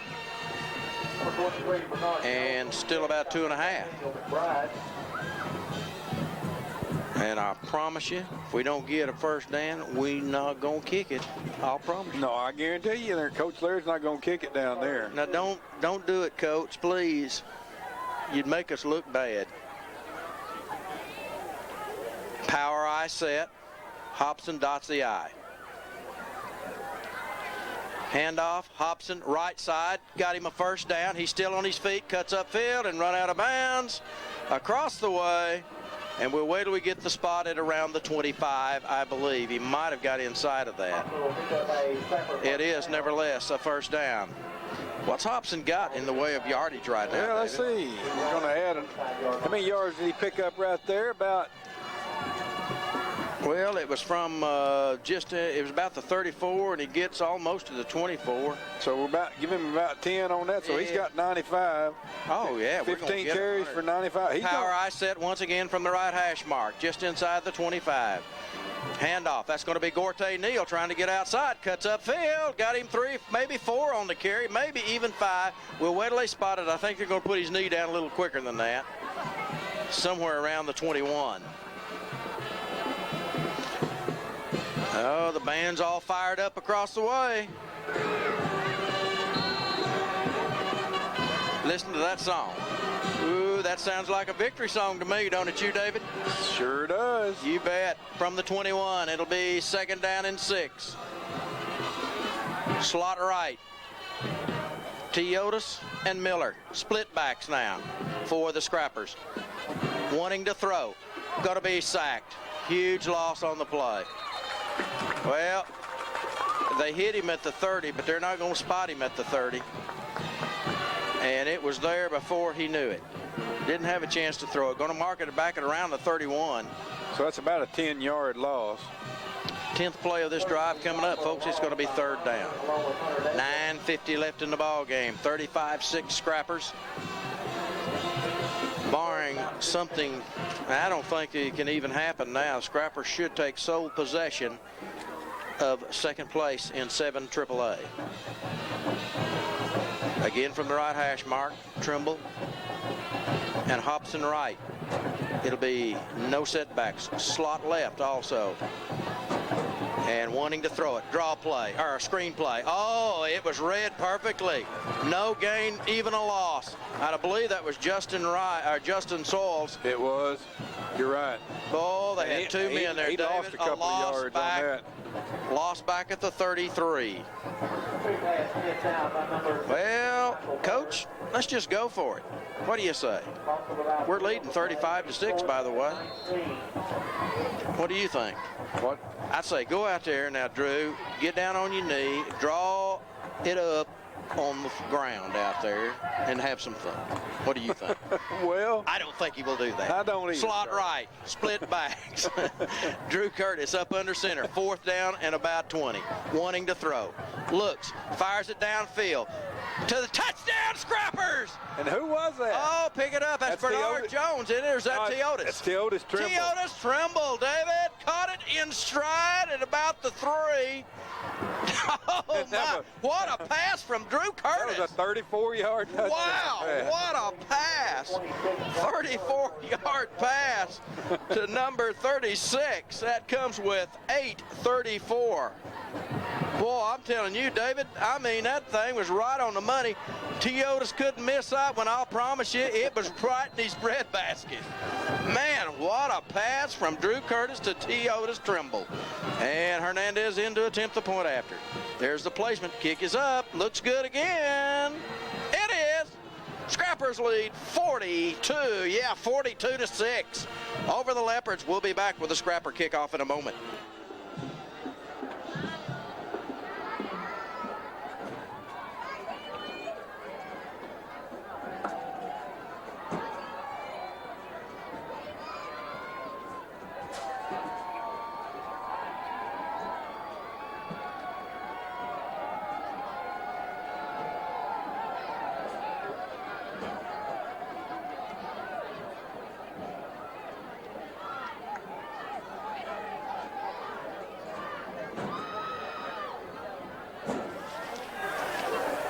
And still about 2.5. And I promise you, if we don't get a first down, we not going to kick it. I'll promise you. No, I guarantee you, Coach Laird's not going to kick it down there. Now, don't do it, Coach, please. You'd make us look bad. Power I set. Hobson dots the I. Handoff, Hobson, right side, got him a first down. He's still on his feet, cuts upfield and run out of bounds across the way. And we'll wait till we get the spot at around the 25, I believe. He might have got inside of that. It is, nevertheless, a first down. What's Hobson got in the way of yardage right now? Yeah, let's see. We're going to add how many yards did he pick up right there? About. Well, it was from it was about the 34, and he gets almost to the 24. So we're about give him about 10 on that. So he's got 95. Oh yeah, 15 carries for 95. Power I set once again from the right hash mark, just inside the 25. Handoff. That's going to be Gorte Neal trying to get outside. Cuts upfield. Got him 3, maybe 4 on the carry, maybe even 5. We'll wait till they spot it. I think they're going to put his knee down a little quicker than that. Somewhere around the 21. Oh, the band's all fired up across the way. Listen to that song. Ooh, that sounds like a victory song to me, don't it, you, David? Sure does. You bet. From the 21, it'll be 2nd down and 6. Slot right. Teotis and Miller. Split backs now for the Scrappers. Wanting to throw. Got to be sacked. Huge loss on the play. Well, they hit him at the 30, but they're not going to spot him at the 30. And it was there before he knew it. Didn't have a chance to throw it. Going to mark it back at around the 31. So that's about a 10-yard loss. 10th play of this drive coming up, folks. It's going to be 3rd down. 9:50 left in the ball game. 35-6 Scrappers. Barring something, I don't think it can even happen now. Scrappers should take sole possession of 2nd place in 7 AAA. Again from the right hash mark, Trimble and Hobson right. It'll be no setbacks. Slot left also. And wanting to throw it. Draw play, or a screen play. Oh, it was read perfectly. No gain, even a loss. I believe that was Justin Soils. It was. You're right. Oh, they had 2 men there, he David. lost a couple of yards back, on that. Lost back at the 33. Well, Coach, let's just go for it. What do you say? We're leading 35-6, by the way. What do you think? What? I'd say go out there now, Drew. Get down on your knee, draw it up on the ground out there, and have some fun. What do you think? Well, I don't think he will do that. I don't either. Slot right, split backs. Drew Curtis up under center, 4th down and about 20. Wanting to throw. Looks, fires it downfield. To the touchdown, Scrappers! And who was that? Oh, pick it up. That's Bernard Jones, isn't it? Or is that Teotis? It's Teotis Trimble. Teotis Trimble, David. Caught it in stride at about the 3. Oh, my. What a pass from Drew Curtis. That was a 34-yard touchdown. Wow, what a pass. 34-yard pass to number 36. That comes with 8:34. Boy, I'm telling you, David, I mean, that thing was right on the money. Teotis couldn't miss that one, I'll promise you. It was right in his breadbasket. Man, what a pass from Drew Curtis to Teotis Trimble. And Hernandez in to attempt the point after. There's the placement. Kick is up. Looks good again. It is. Scrappers lead 42. Yeah, 42-6 over the Leopards. We'll be back with the Scrapper kickoff in a moment.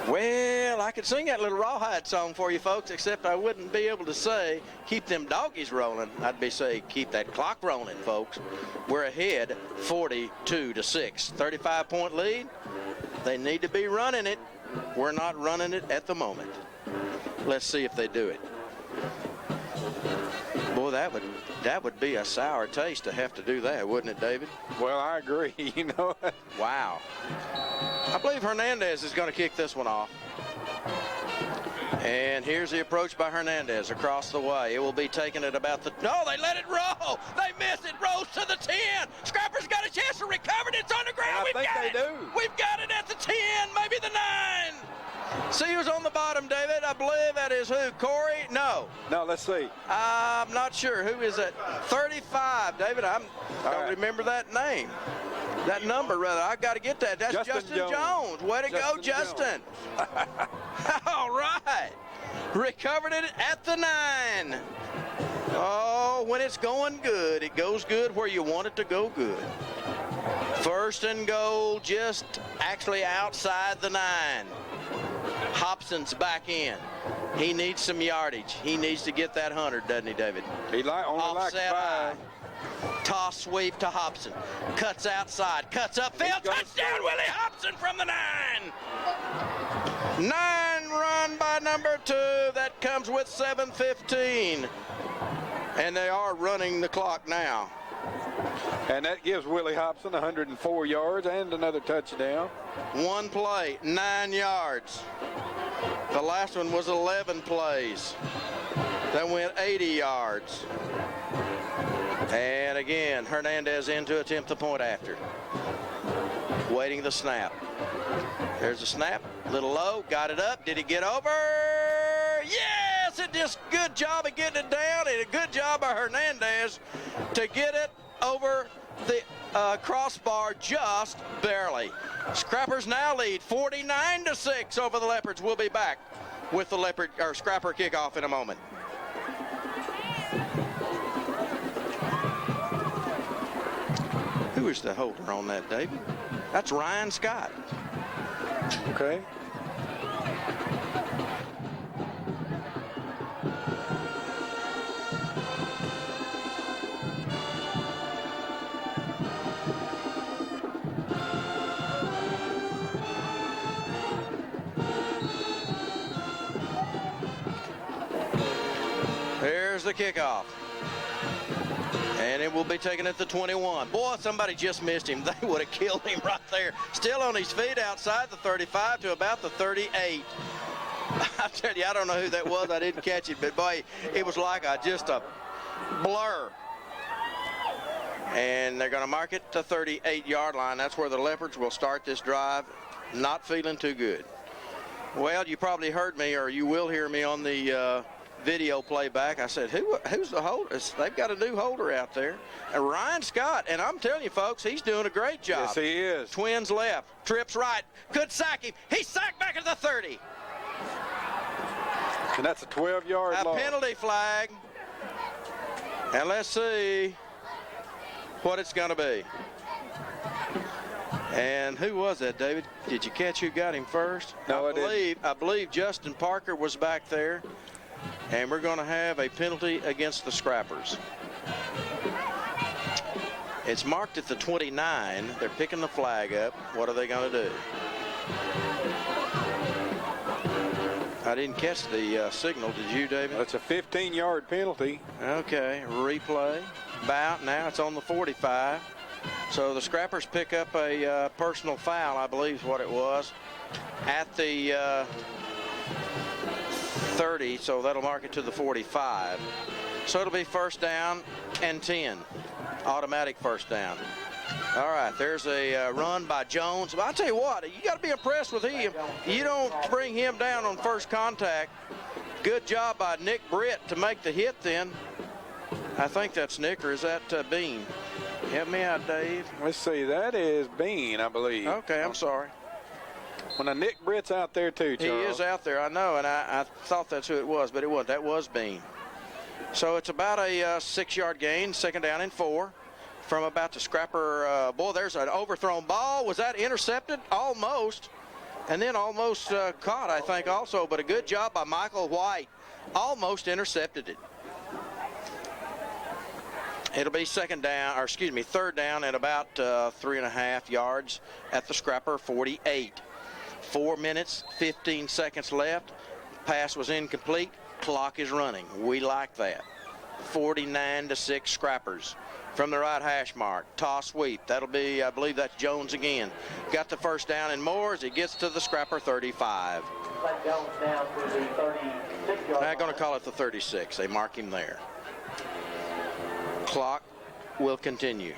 Well, I could sing that little rawhide song for you folks, except I wouldn't be able to say, keep them doggies rolling. I'd be saying, keep that clock rolling, folks. We're ahead 42-6. 35-point lead. They need to be running it. We're not running it at the moment. Let's see if they do it. Boy, that would be a sour taste to have to do that, wouldn't it, David? Well, I agree. You know. Wow. I believe Hernandez is going to kick this one off. And here's the approach by Hernandez across the way. It will be taken at about the... No, they let it roll. They missed it. Rolls to the 10. Scrapper's got a chance to recover it. It's on the ground. I think they do. We've got it at the 10, maybe the 9. See who's on the bottom, David. I believe that is who? Corey? No. No, let's see. I'm not sure. Who is it? 35. David, I don't remember that name. That number, rather. I got to get that. That's Justin Jones. Way to go, Justin. All right. Recovered it at the 9. Oh, when it's going good, it goes good where you want it to go good. First and goal, just actually outside the 9. Hobson's back in. He needs some yardage. He needs to get that 100, doesn't he, David? He only likes 5. Toss sweep to Hobson. Cuts outside. Cuts upfield. Touchdown, Willie Hobson from the 9. 9 run by number 2. That comes with 7:15. And they are running the clock now. And that gives Willie Hobson 104 yards and another touchdown. One play, 9 yards. The last one was 11 plays. That went 80 yards. And again, Hernandez in to attempt the point after. Waiting the snap. There's a snap, a little low, got it up. Did he get over? Yes, it just good job of getting it down, and a good job by Hernandez to get it over the crossbar just barely. Scrappers now lead 49-6 over the Leopards. We'll be back with the Scrapper kickoff in a moment. Who is the holder on that, David? That's Ryan Scott. Okay. There's the kickoff. And it will be taken at the 21. Boy, somebody just missed him. They would have killed him right there. Still on his feet outside the 35 to about the 38. I tell you, I don't know who that was. I didn't catch it, but boy, it was like just a blur. And they're going to mark it to 38-yard line. That's where the Leopards will start this drive. Not feeling too good. Well, you probably heard me, or you will hear me on the video playback. I said, who's the holder? They've got a new holder out there. And Ryan Scott, and I'm telling you, folks, he's doing a great job. Yes, he is. Twins left, trips right, could sack him. He's sacked back at the 30. And that's a 12-yard loss. A penalty flag. And let's see what it's going to be. And who was that, David? Did you catch who got him first? No, I didn't. I believe Justin Parker was back there. And we're going to have a penalty against the Scrappers. It's marked at the 29. They're picking the flag up. What are they going to do? I didn't catch the signal. Did you, David? That's a 15-yard penalty. Okay, replay. Bout. Now it's on the 45. So the Scrappers pick up a personal foul, I believe is what it was, at the 30, so that'll mark it to the 45. So it'll be first down and 10. Automatic first down. All right, there's a run by Jones. But I'll tell you what, you got to be impressed with him. You don't bring him down on first contact. Good job by Nick Britt to make the hit then. I think that's Nick, or is that Bean? Help me out, Dave. Let's see, that is Bean, I believe. Okay, I'm sorry. Well, now Nick Britt's out there too, Charles. He is out there, I know, and I thought that's who it was, but it wasn't. That was Bean. So it's about a 6-yard gain, second down and 4 from about the Scrapper. Boy, there's an overthrown ball. Was that intercepted? Almost. And then almost caught, I think, also, but a good job by Michael White. Almost intercepted it. It'll be third down at about 3.5 yards at the Scrapper 48. 4 minutes, 15 seconds left. Pass was incomplete. Clock is running. We like that. 49-6 Scrappers. From the right hash mark, toss sweep. That'll be, I believe that's Jones again. Got the first down and more as he gets to the Scrapper 35. Jones down for the 36-yard They're going to call it the 36. They mark him there. Clock will continue,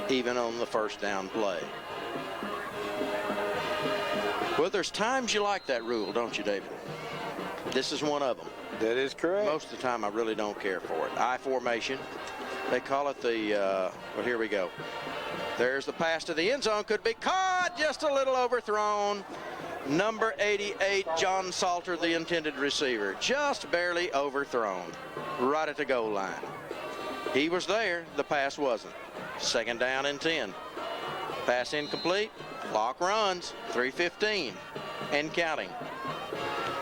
even on the first down play. Well, there's times you like that rule, don't you, David? This is one of them. That is correct. Most of the time, I really don't care for it. I formation. They call it the, well, here we go. There's the pass to the end zone. Could be caught, just a little overthrown. Number 88, John Salter, the intended receiver. Just barely overthrown. Right at the goal line. He was there. The pass wasn't. Second down and 10. Pass incomplete. Clock runs. 3:15 and counting.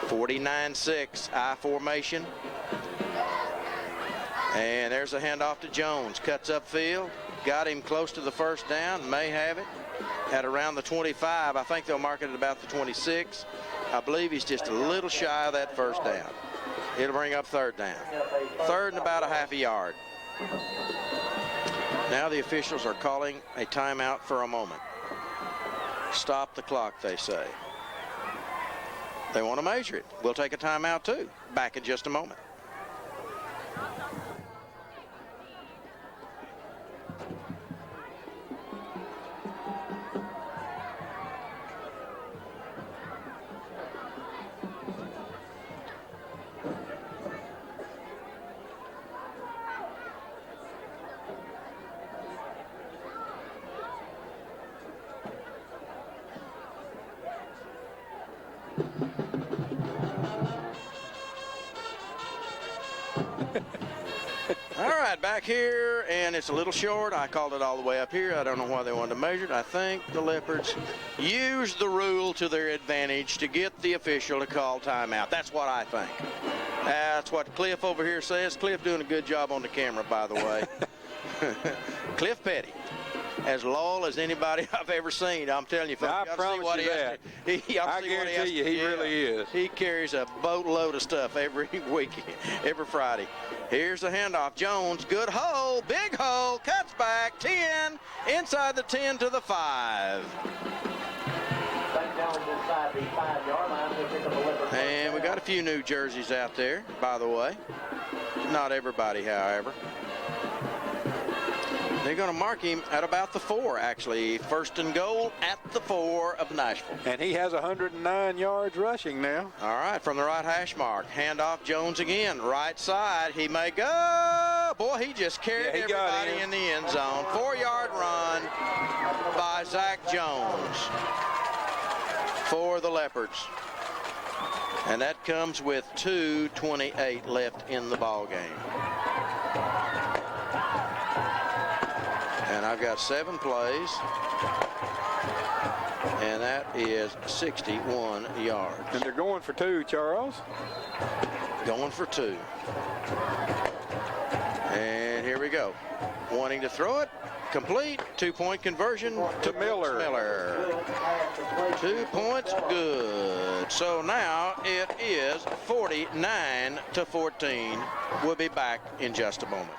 49-6, I formation. And there's a handoff to Jones. Cuts upfield. Got him close to the first down. May have it at around the 25. I think they'll mark it at about the 26. I believe he's just a little shy of that first down. It'll bring up third down. Third and about a half a yard. Now the officials are calling a timeout for a moment. Stop the clock, they say. They want to measure it. We'll take a timeout too. Back in just a moment. All right, back here, and it's a little short. I called it all the way up here. I don't know why they wanted to measure it. I think the Leopards used the rule to their advantage to get the official to call timeout. That's what I think. That's what Cliff over here says. Cliff doing a good job on the camera, by the way. Cliff Petty. As loyal as anybody I've ever seen. I'm telling you, folks, I promise you that. I guarantee you, he really is. He carries a boatload of stuff every week, every Friday. Here's the handoff. Jones, good hole, big hole, cuts back, 10, inside the 10 to the 5. Jones inside the 5-yard line. He'll pick up a Leopard. And we got a few new jerseys out there, by the way. Not everybody, however. They're going to mark him at about the 4, actually. First and goal at the 4 of Nashville. And he has 109 yards rushing now. All right, from the right hash mark. Handoff Jones again. Right side. He may go. Boy, he just carried everybody in the end zone. 4-yard run by Zach Jones for the Leopards. And that comes with 2:28 left in the ball game. And I've got 7 plays, and that is 61 yards. And they're going for 2, Charles. Going for 2. And here we go. Wanting to throw it. Complete. 2-point conversion to Miller. 2 points, good. So now it is 49-14. We'll be back in just a moment.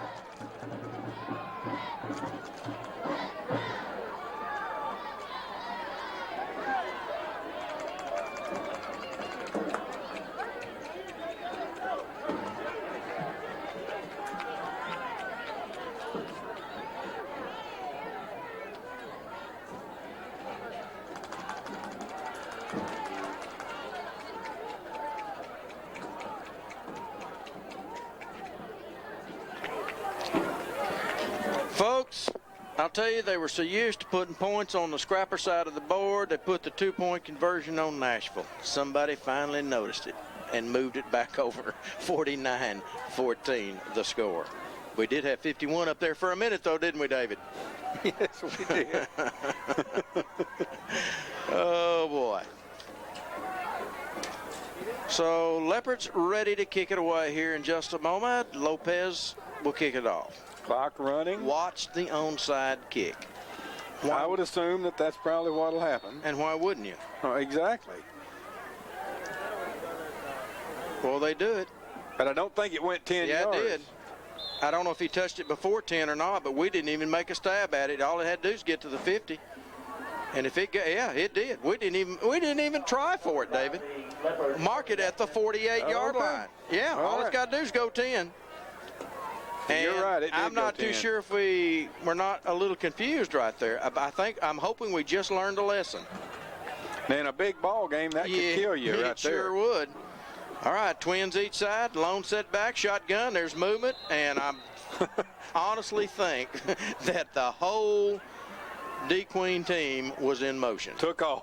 Folks, I'll tell you, they were so used to putting points on the Scrapper side of the board, they put the 2-point conversion on Nashville. Somebody finally noticed it and moved it back over. 49-14 the score. We did have 51 up there for a minute, though, didn't we, David? Yes, we did. Oh, boy. So Leopards ready to kick it away here in just a moment. Lopez will kick it off. Clock running. Watch the onside kick. I would assume that that's probably what will happen. And why wouldn't you? Exactly. Well, they do it. But I don't think it went 10 yards. Yeah, it did. I don't know if he touched it before 10 or not, but we didn't even make a stab at it. All it had to do is get to the 50. And if it got, yeah, it did. We didn't even try for it, David. Mark it at the 48-yard line. Yeah, all it's got to do is go 10. And you're right. It did I'm not go too 10. sure if we're not a little confused right there. I'm hoping we just learned a lesson. In a big ball game, that could kill you right there. It sure would. All right, twins each side, lone setback, shotgun, there's movement, and I honestly think that the whole D-Queen team was in motion. Took off.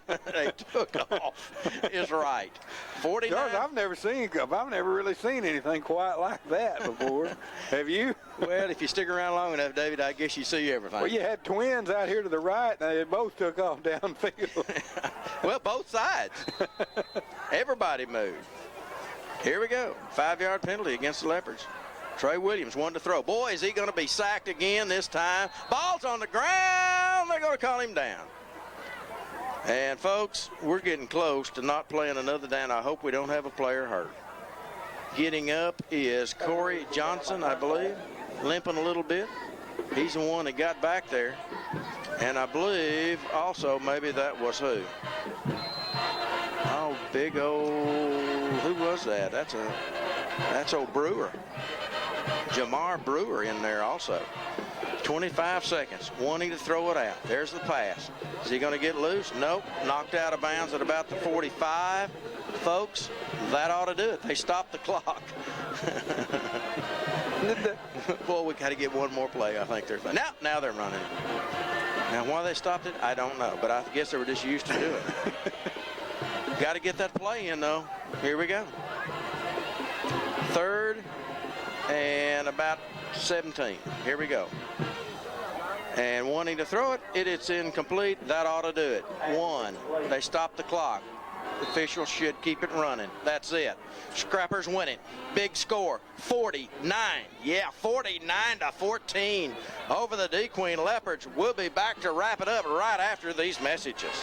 They took off, is right. 49. George, I've never really seen anything quite like that before. Have you? Well, if you stick around long enough, David, I guess you see everything. Well, you had twins out here to the right, and they both took off downfield. Well, both sides. Everybody moved. Here we go. 5-yard penalty against the Leopards. Trey Williams, one to throw. Boy, is he going to be sacked again this time. Ball's on the ground. They're going to call him down. And, folks, we're getting close to not playing another down. I hope we don't have a player hurt. Getting up is Corey Johnson, I believe, limping a little bit. He's the one that got back there. And I believe also maybe that was who? Oh, big old, who was that? That's old Brewer. Jamar Brewer in there also. 25 seconds, wanting to throw it out. There's the pass. Is he going to get loose? Nope. Knocked out of bounds at about the 45. Folks, that ought to do it. They stopped the clock. Boy, we got to get one more play. I think there's now they're running. Now, why they stopped it, I don't know, but I guess they were just used to do it. Got to get that play in, though. Here we go. 3rd and about 17. Here we go. And wanting to throw it, it's incomplete. That ought to do it. 1. They stopped the clock. The officials should keep it running. That's it. Scrappers win it. Big score, 49. Yeah, 49-14 over the D-Queen Leopards. We'll be back to wrap it up right after these messages.